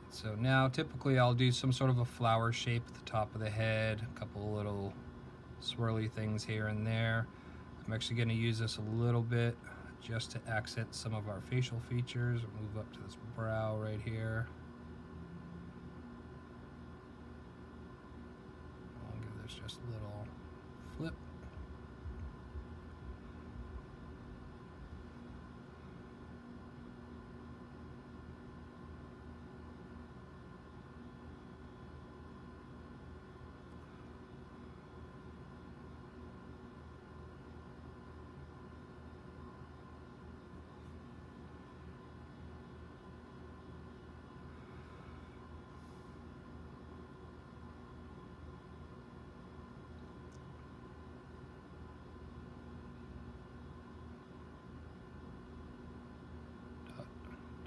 Speaker 1: So now typically I'll do some sort of a flower shape at the top of the head, a couple of little swirly things here and there. I'm actually going to use this a little bit just to accent some of our facial features. I'll move up to this brow right here. I'll give this just a little flip.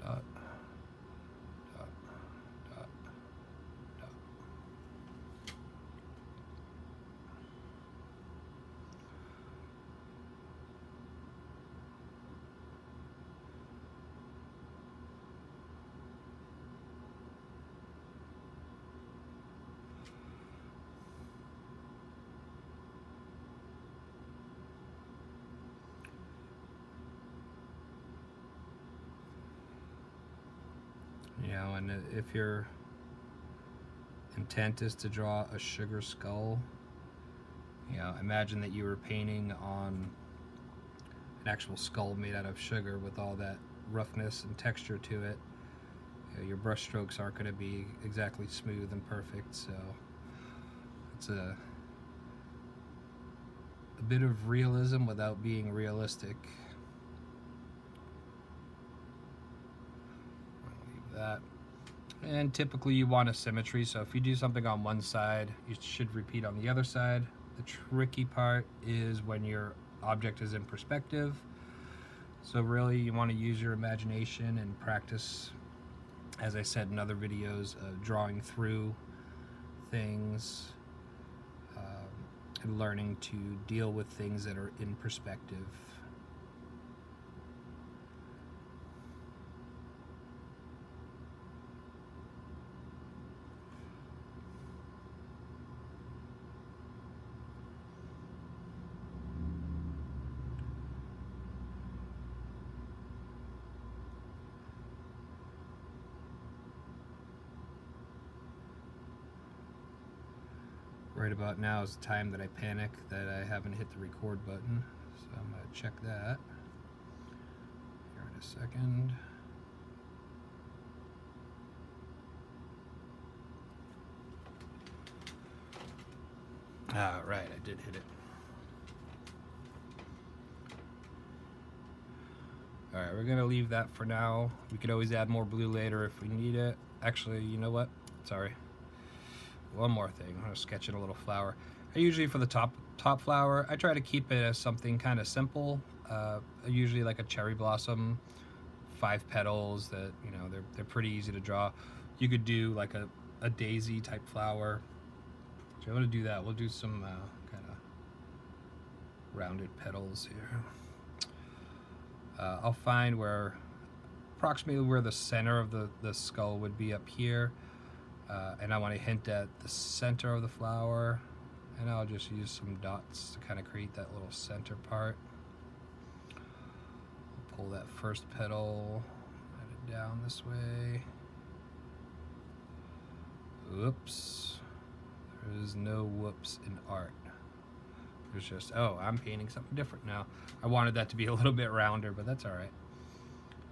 Speaker 1: Dot, dot, dot, dot. You know, and if your intent is to draw a sugar skull, you know, imagine that you were painting on an actual skull made out of sugar with all that roughness and texture to it. You know, your brush strokes aren't going to be exactly smooth and perfect, so it's a bit of realism without being realistic. That. And typically you want a symmetry, so if you do something on one side, you should repeat on the other side. The tricky part is when your object is in perspective. So really you want to use your imagination and practice, as I said in other videos, drawing through things, and learning to deal with things that are in perspective. Right about now is the time that I panic that I haven't hit the record button, so I'm going to check that here in a second. Ah, right, I did hit it. Alright, we're going to leave that for now. We could always add more blue later if we need it. Actually, you know what? Sorry. One more thing. I'm going to sketch in a little flower. I usually, for the top flower, I try to keep it as something kind of simple. Usually like a cherry blossom, 5 petals that, you know, they're pretty easy to draw. You could do like a daisy type flower. So I'm going to do that. We'll do some kind of rounded petals here. I'll find approximately where the center of the skull would be up here, and I want to hint at the center of the flower, and I'll just use some dots to kind of create that little center part. I'll pull that first petal, add it down this way. Whoops. There is no whoops in art. There's just, oh, I'm painting something different now. I wanted that to be a little bit rounder, but that's alright.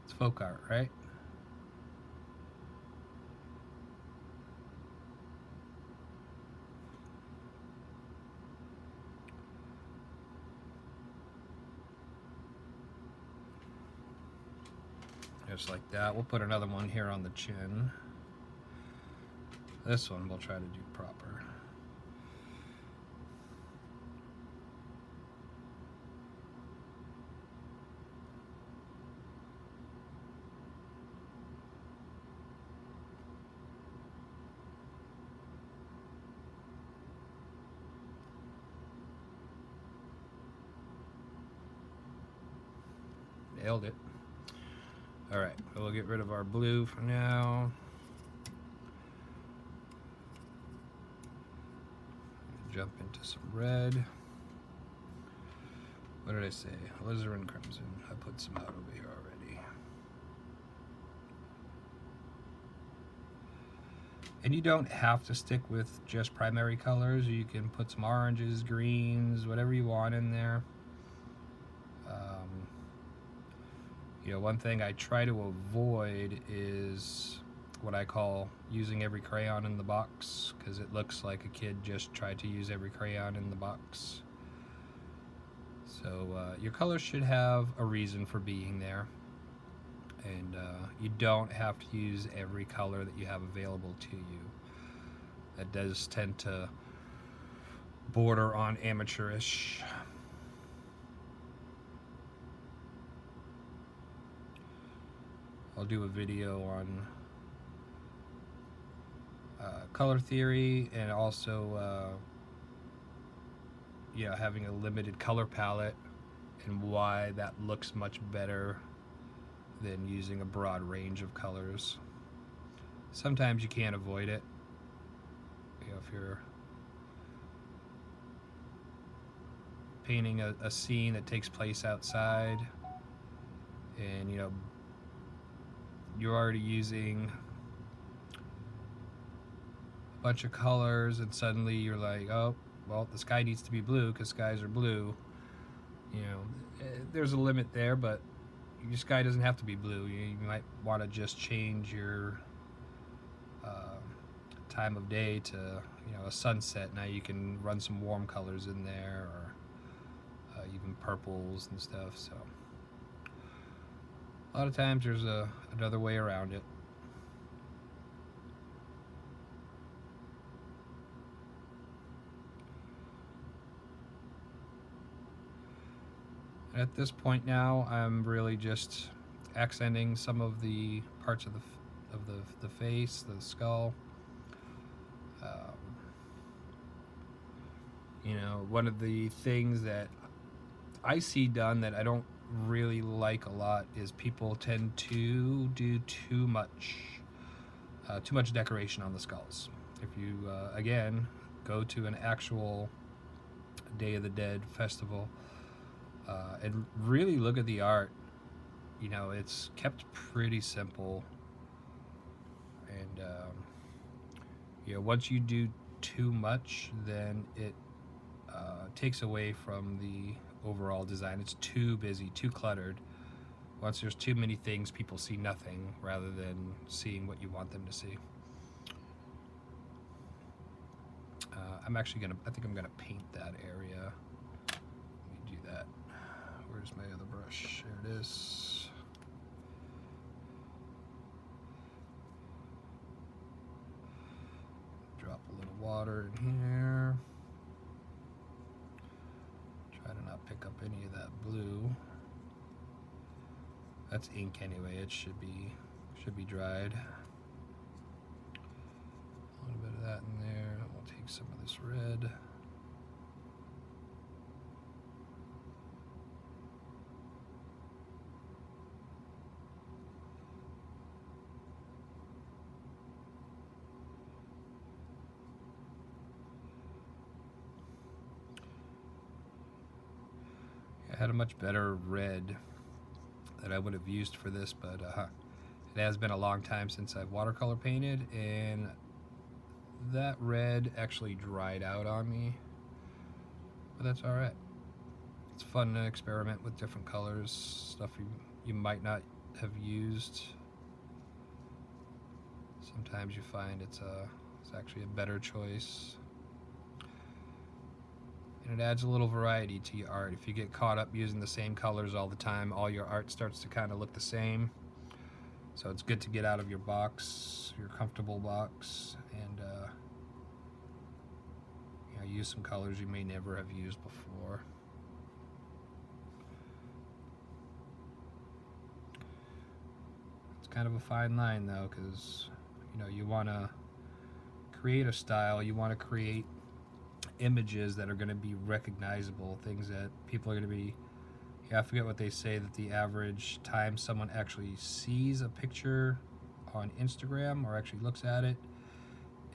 Speaker 1: It's folk art, right? Just like that. We'll put another one here on the chin. This one we'll try to do proper. Nailed it. Alright, we'll get rid of our blue for now. Jump into some red. What did I say? Alizarin crimson. I put some out over here already. And you don't have to stick with just primary colors. You can put some oranges, greens, whatever you want in there. You know, one thing I try to avoid is what I call using every crayon in the box, because it looks like a kid just tried to use every crayon in the box. So your colors should have a reason for being there, and you don't have to use every color that you have available to you. That does tend to border on amateurish. I'll do a video on color theory, and also you know, having a limited color palette and why that looks much better than using a broad range of colors. Sometimes you can't avoid it. You know, if you're painting a scene that takes place outside, and you know, you're already using a bunch of colors, and suddenly you're like, oh, well, the sky needs to be blue because skies are blue. You know, there's a limit there, but your sky doesn't have to be blue. You might want to just change your time of day to, you know, a sunset. Now you can run some warm colors in there, or even purples and stuff. So a lot of times there's another way around it. At this point now, I'm really just accenting some of the parts of the face, the skull. You know, one of the things that I see done that I don't really like a lot is people tend to do too much decoration on the skulls. If you again go to an actual Day of the Dead festival and really look at the art, you know, it's kept pretty simple. And you know, once you do too much, then it takes away from the overall design. It's too busy, too cluttered. Once there's too many things, people see nothing rather than seeing what you want them to see. I think I'm gonna paint that area. Let me do that. Where's my other brush? There it is. Drop a little water in here. Try to not pick up any of that blue. That's ink anyway. It should be dried. A little bit of that in there. We'll take some of this red. I had a much better red that I would have used for this, but it has been a long time since I've watercolor painted, and that red actually dried out on me, but that's alright. It's fun to experiment with different colors, stuff you might not have used. Sometimes you find it's actually a better choice. And it adds a little variety to your art. If you get caught up using the same colors all the time, all your art starts to kind of look the same. So it's good to get out of your box, your comfortable box, and you know, use some colors you may never have used before. It's kind of a fine line though, because you know, you want to create a style, you want to create images that are going to be recognizable, things that people are going to be, yeah, I forget what they say, that the average time someone actually sees a picture on Instagram or actually looks at it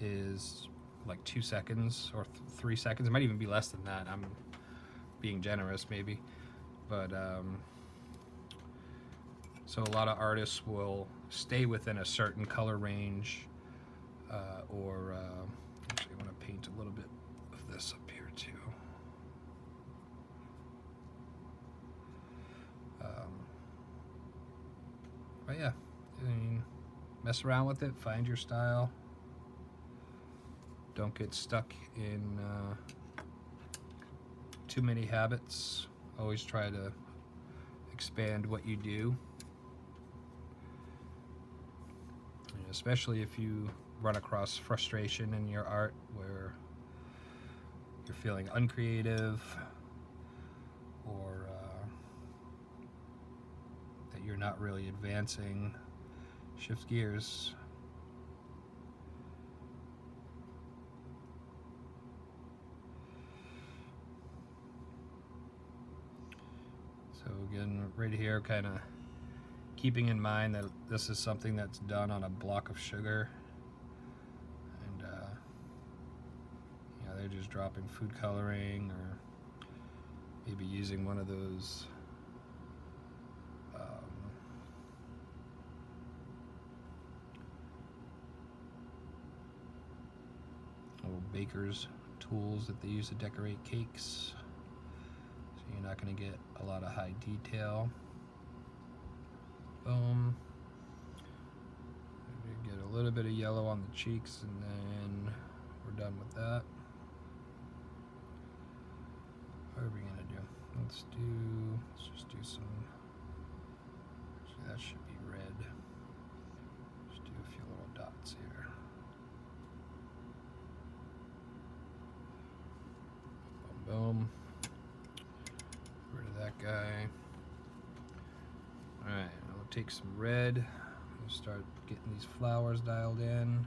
Speaker 1: is like 2 seconds or 3 seconds. It might even be less than that. I'm being generous maybe, but so a lot of artists will stay within a certain color range, or actually I want to paint a little bit of this up here too. But yeah, I mean, mess around with it, find your style. Don't get stuck in too many habits. Always try to expand what you do. And especially if you run across frustration in your art where you're feeling uncreative, or that you're not really advancing, shift gears. So again, right here, kind of keeping in mind that this is something that's done on a block of sugar, and you know, they're just dropping food coloring, or maybe using one of those little baker's tools that they use to decorate cakes. So you're not going to get a lot of high detail. Boom. Maybe get a little bit of yellow on the cheeks, and then we're done with that. What are we going to do? Let's just do some, actually that should be red. Just do a few little dots here. Boom, boom. Get rid of that guy. Alright, I'll take some red and start getting these flowers dialed in.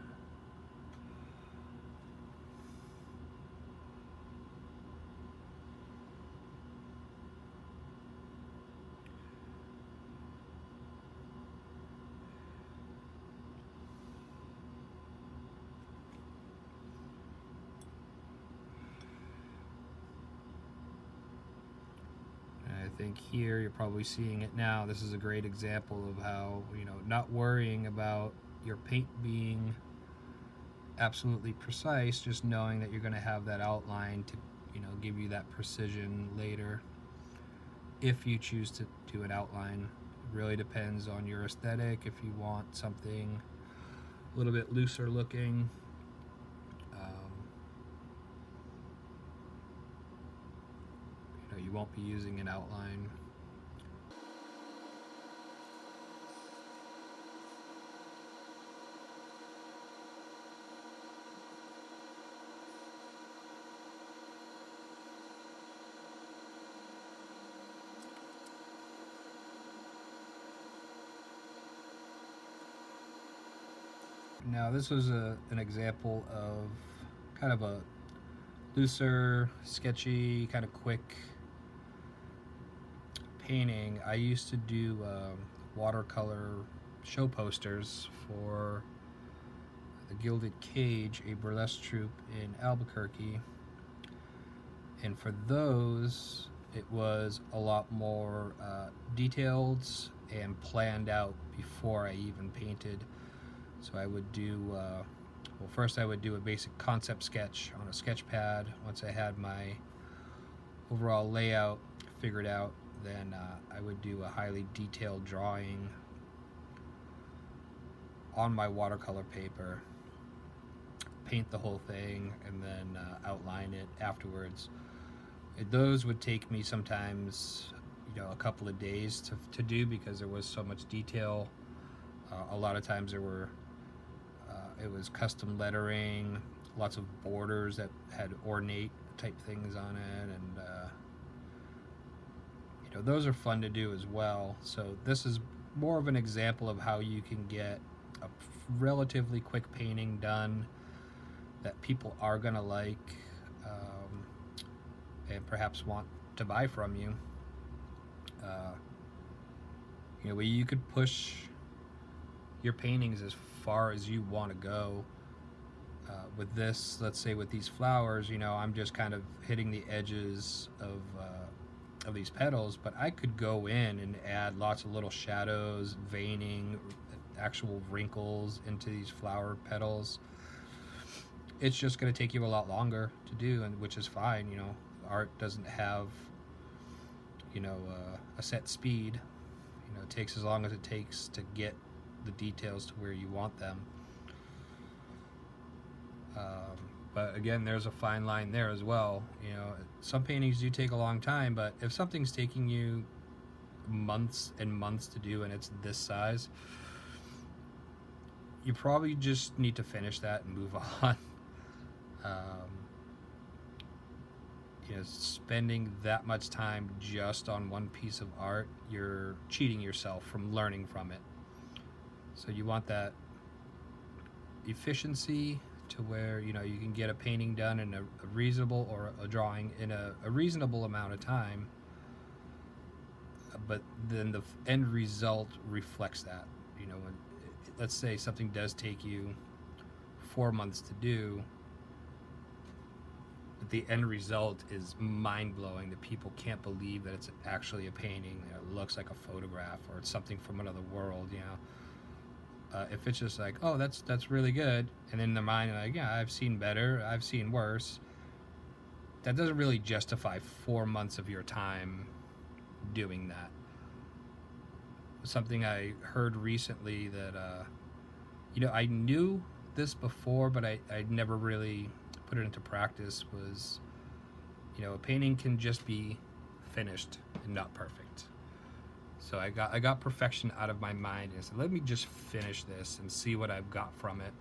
Speaker 1: I think here you're probably seeing it now. This is a great example of how, you know, not worrying about your paint being absolutely precise, just knowing that you're going to have that outline to, you know, give you that precision later if you choose to do an outline. It really depends on your aesthetic. If you want something a little bit looser looking, you know, you won't be using an outline. Now this was an example of kind of a looser, sketchy, kind of quick painting. I used to do watercolor show posters for the Gilded Cage, a burlesque troupe in Albuquerque. And for those, it was a lot more detailed and planned out before I even painted. So I would do, well, first I would do a basic concept sketch on a sketch pad. Once I had my overall layout figured out, then I would do a highly detailed drawing on my watercolor paper, paint the whole thing, and then outline it afterwards. Those would take me sometimes, you know, a couple of days to do because there was so much detail. A lot of times there were it was custom lettering, lots of borders that had ornate type things on it, and you know, those are fun to do as well. So this is more of an example of how you can get a relatively quick painting done that people are gonna like and perhaps want to buy from you. You know, where you could push your paintings as far as you want to go. With this, let's say with these flowers, you know, I'm just kind of hitting the edges of these petals, but I could go in and add lots of little shadows, veining, actual wrinkles into these flower petals. It's just going to take you a lot longer to do, and which is fine. You know, art doesn't have, you know, a set speed. You know, it takes as long as it takes to get the details to where you want them. But again, there's a fine line there as well. You know, some paintings do take a long time, but if something's taking you months and months to do and it's this size, you probably just need to finish that and move on. You know, spending that much time just on one piece of art, you're cheating yourself from learning from it. So you want that efficiency to where, you know, you can get a painting done in a reasonable, or a drawing in a reasonable amount of time, but then the end result reflects that. You know, when, let's say something does take you 4 months to do, but the end result is mind-blowing, that people can't believe that it's actually a painting, that it looks like a photograph, or it's something from another world, you know. If it's just like, oh, that's really good, and in their mind, like, yeah, I've seen better, I've seen worse, that doesn't really justify 4 months of your time doing that. Something I heard recently that, you know, I knew this before, but I never really put it into practice, was, you know, a painting can just be finished and not perfect. So I got perfection out of my mind and said, let me just finish this and see what I've got from it.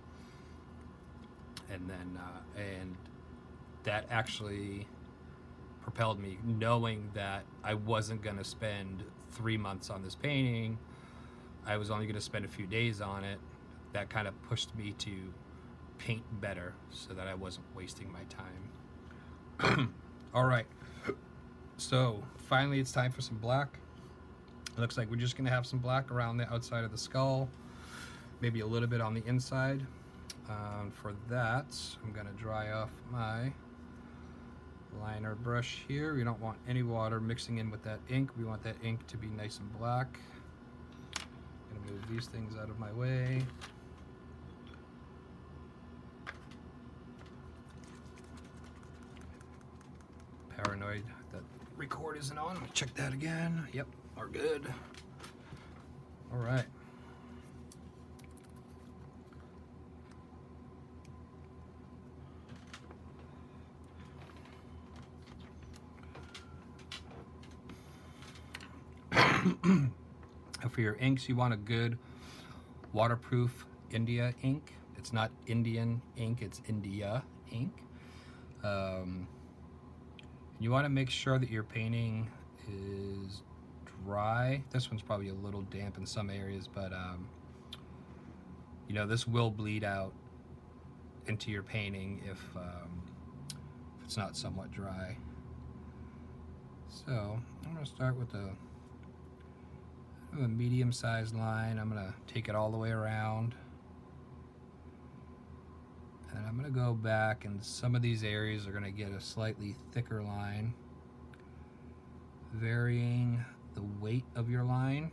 Speaker 1: And then and that actually
Speaker 2: propelled me, knowing that I wasn't going to spend 3 months on this painting. I was only going to spend a few days on it. That kind of pushed me to paint better so that I wasn't wasting my time.
Speaker 1: All right, so finally it's time for some black. It looks like we're just going to have some black around the outside of the skull, maybe a little bit on the inside. For that, I'm going to dry off my liner brush here. We don't want any water mixing in with that ink. We want that ink to be nice and black. I'm going to move these things out of my way. Paranoid that record isn't on. Let me check that again. Yep, we're good. All right. For your inks, you want a good waterproof India ink. It's not Indian ink, it's India ink. You want to make sure that your painting is dry. This one's probably a little damp in some areas, but you know, this will bleed out into your painting if it's not somewhat dry. So I'm going to start with a medium-sized line. I'm going to take it all the way around, and I'm going to go back, and some of these areas are going to get a slightly thicker line. Varying the weight of your line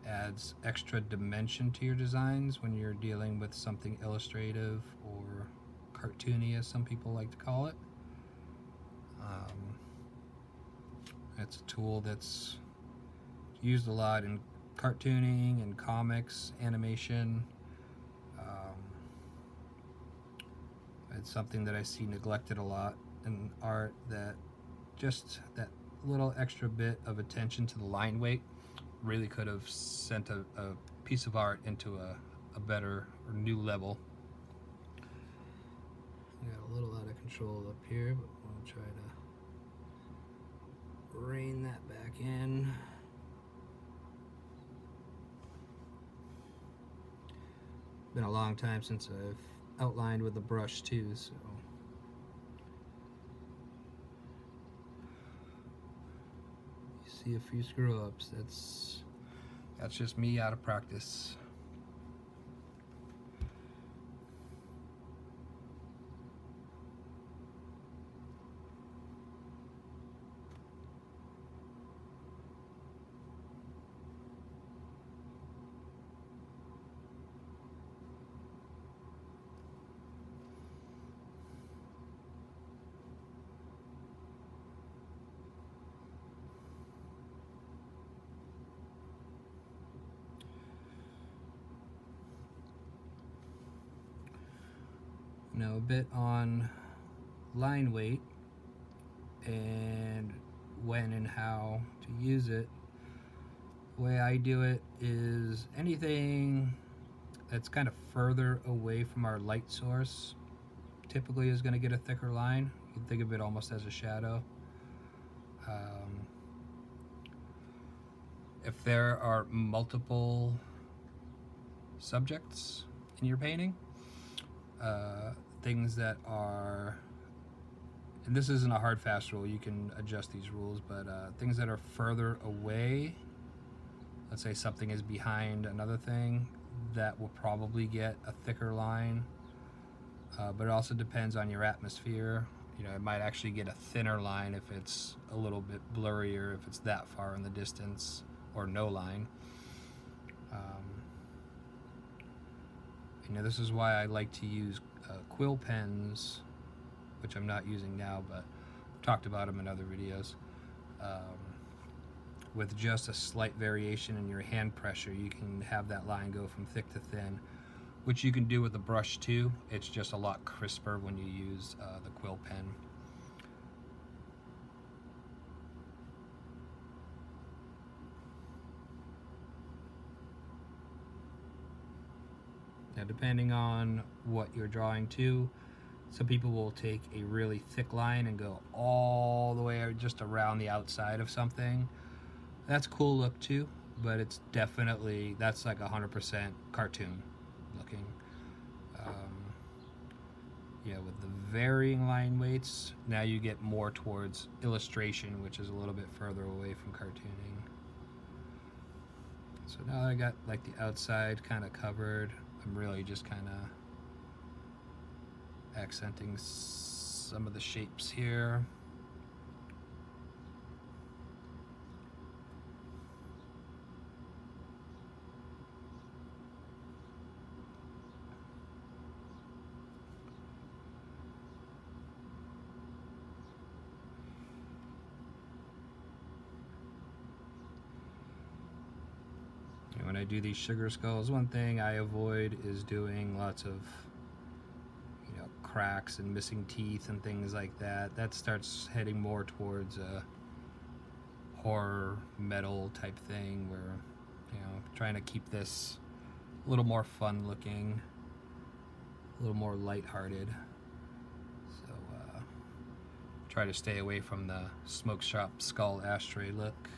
Speaker 1: adds extra dimension to your designs when you're dealing with something illustrative or cartoony, as some people like to call it. It's a tool that's used a lot in cartooning and comics, animation. It's something that I see neglected a lot in art, that just that little extra bit of attention to the line weight really could have sent a piece of art into a better or new level. I got a little out of control up here, but we'll try to rein that back in. Been a long time since I've outlined with a brush too, so you see a few screw ups. That's just me out of practice. Now a bit on line weight and when and how to use it. The way I do it is anything that's kind of further away from our light source typically is going to get a thicker line. You can think of it almost as a shadow. If there are multiple subjects in your painting, things that are, and this isn't a hard fast rule, you can adjust these rules, but things that are further away, let's say something is behind another thing, that will probably get a thicker line. But it also depends on your atmosphere. You know, it might actually get a thinner line if it's a little bit blurrier, if it's that far in the distance, or no line. You know, this is why I like to use quill pens, which I'm not using now, but I've talked about them in other videos. With just a slight variation in your hand pressure, you can have that line go from thick to thin, which you can do with the brush too. It's just a lot crisper when you use the quill pen. Now, depending on what you're drawing to,
Speaker 2: Some people will take a really thick line and go all the way just around the outside of something. That's a cool look too, but it's definitely, that's like 100% cartoon looking. Yeah, with the varying line weights, now you get more towards illustration, which is a little bit further away from cartooning. So now I got like the outside kind of covered. I'm really just kind of accenting some of the shapes here. And when I do these sugar skulls, one thing I avoid is doing lots of, you know, cracks and missing teeth and things like that. That starts heading more towards a horror metal type thing where, you know, trying to keep this a little more fun looking, a little more lighthearted. So try to stay away from the smoke shop skull ashtray look.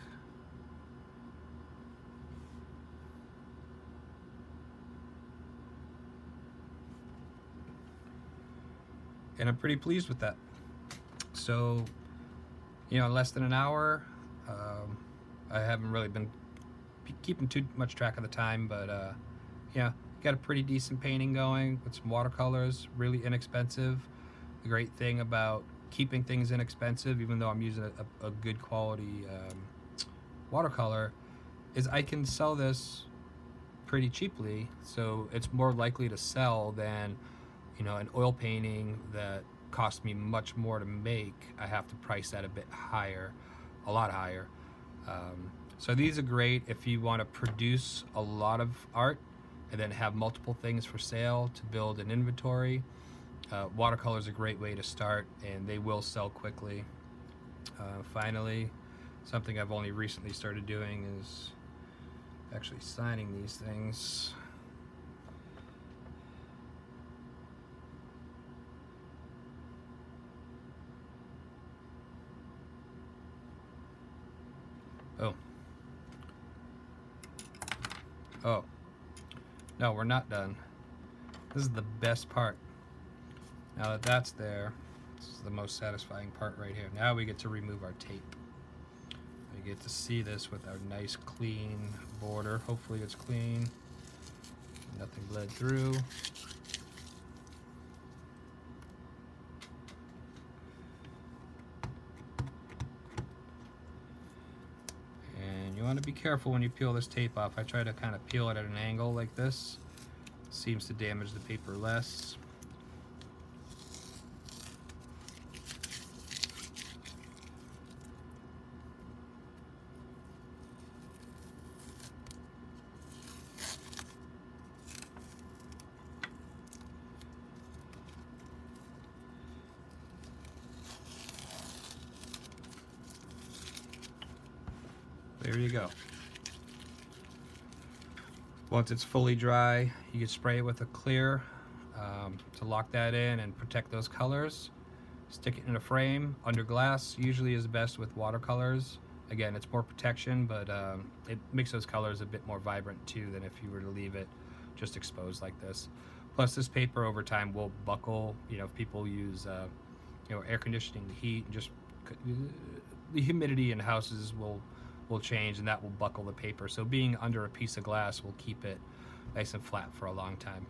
Speaker 2: And I'm pretty pleased with that. So, you know, in less than an hour, I haven't really been keeping too much track of the time, but yeah, got a pretty decent painting going with some watercolors, really inexpensive. The great thing about keeping things inexpensive, even though I'm using a good quality watercolor, is I can sell this pretty cheaply, so it's more likely to sell than, you know, an oil painting that cost me much more to make. I have to price that a bit higher, a lot higher. So these are great if you want to produce a lot of art and then have multiple things for sale to build an inventory. Watercolor is a great way to start, and they will sell quickly. Finally, something I've only recently started doing is actually signing these things. Oh. Oh. No, we're not done. This is the best part. Now that that's there, this is the most satisfying part right here. Now we get to remove our tape. We get to see this with our nice clean border. Hopefully it's clean. Nothing bled through. You want to be careful when you peel this tape off. I try to kind of peel it at an angle like this. Seems to damage the paper less. There you go. Once it's fully dry, you can spray it with a clear to lock that in and protect those colors. Stick it in a frame under glass. Usually is best with watercolors. Again, it's more protection, but it makes those colors a bit more vibrant too than if you were to leave it just exposed like this. Plus, this paper over time will buckle. You know, if people use you know, air conditioning, the heat, and just the humidity in houses will change, and that will buckle the paper. So being under a piece of glass will keep it nice and flat for a long time.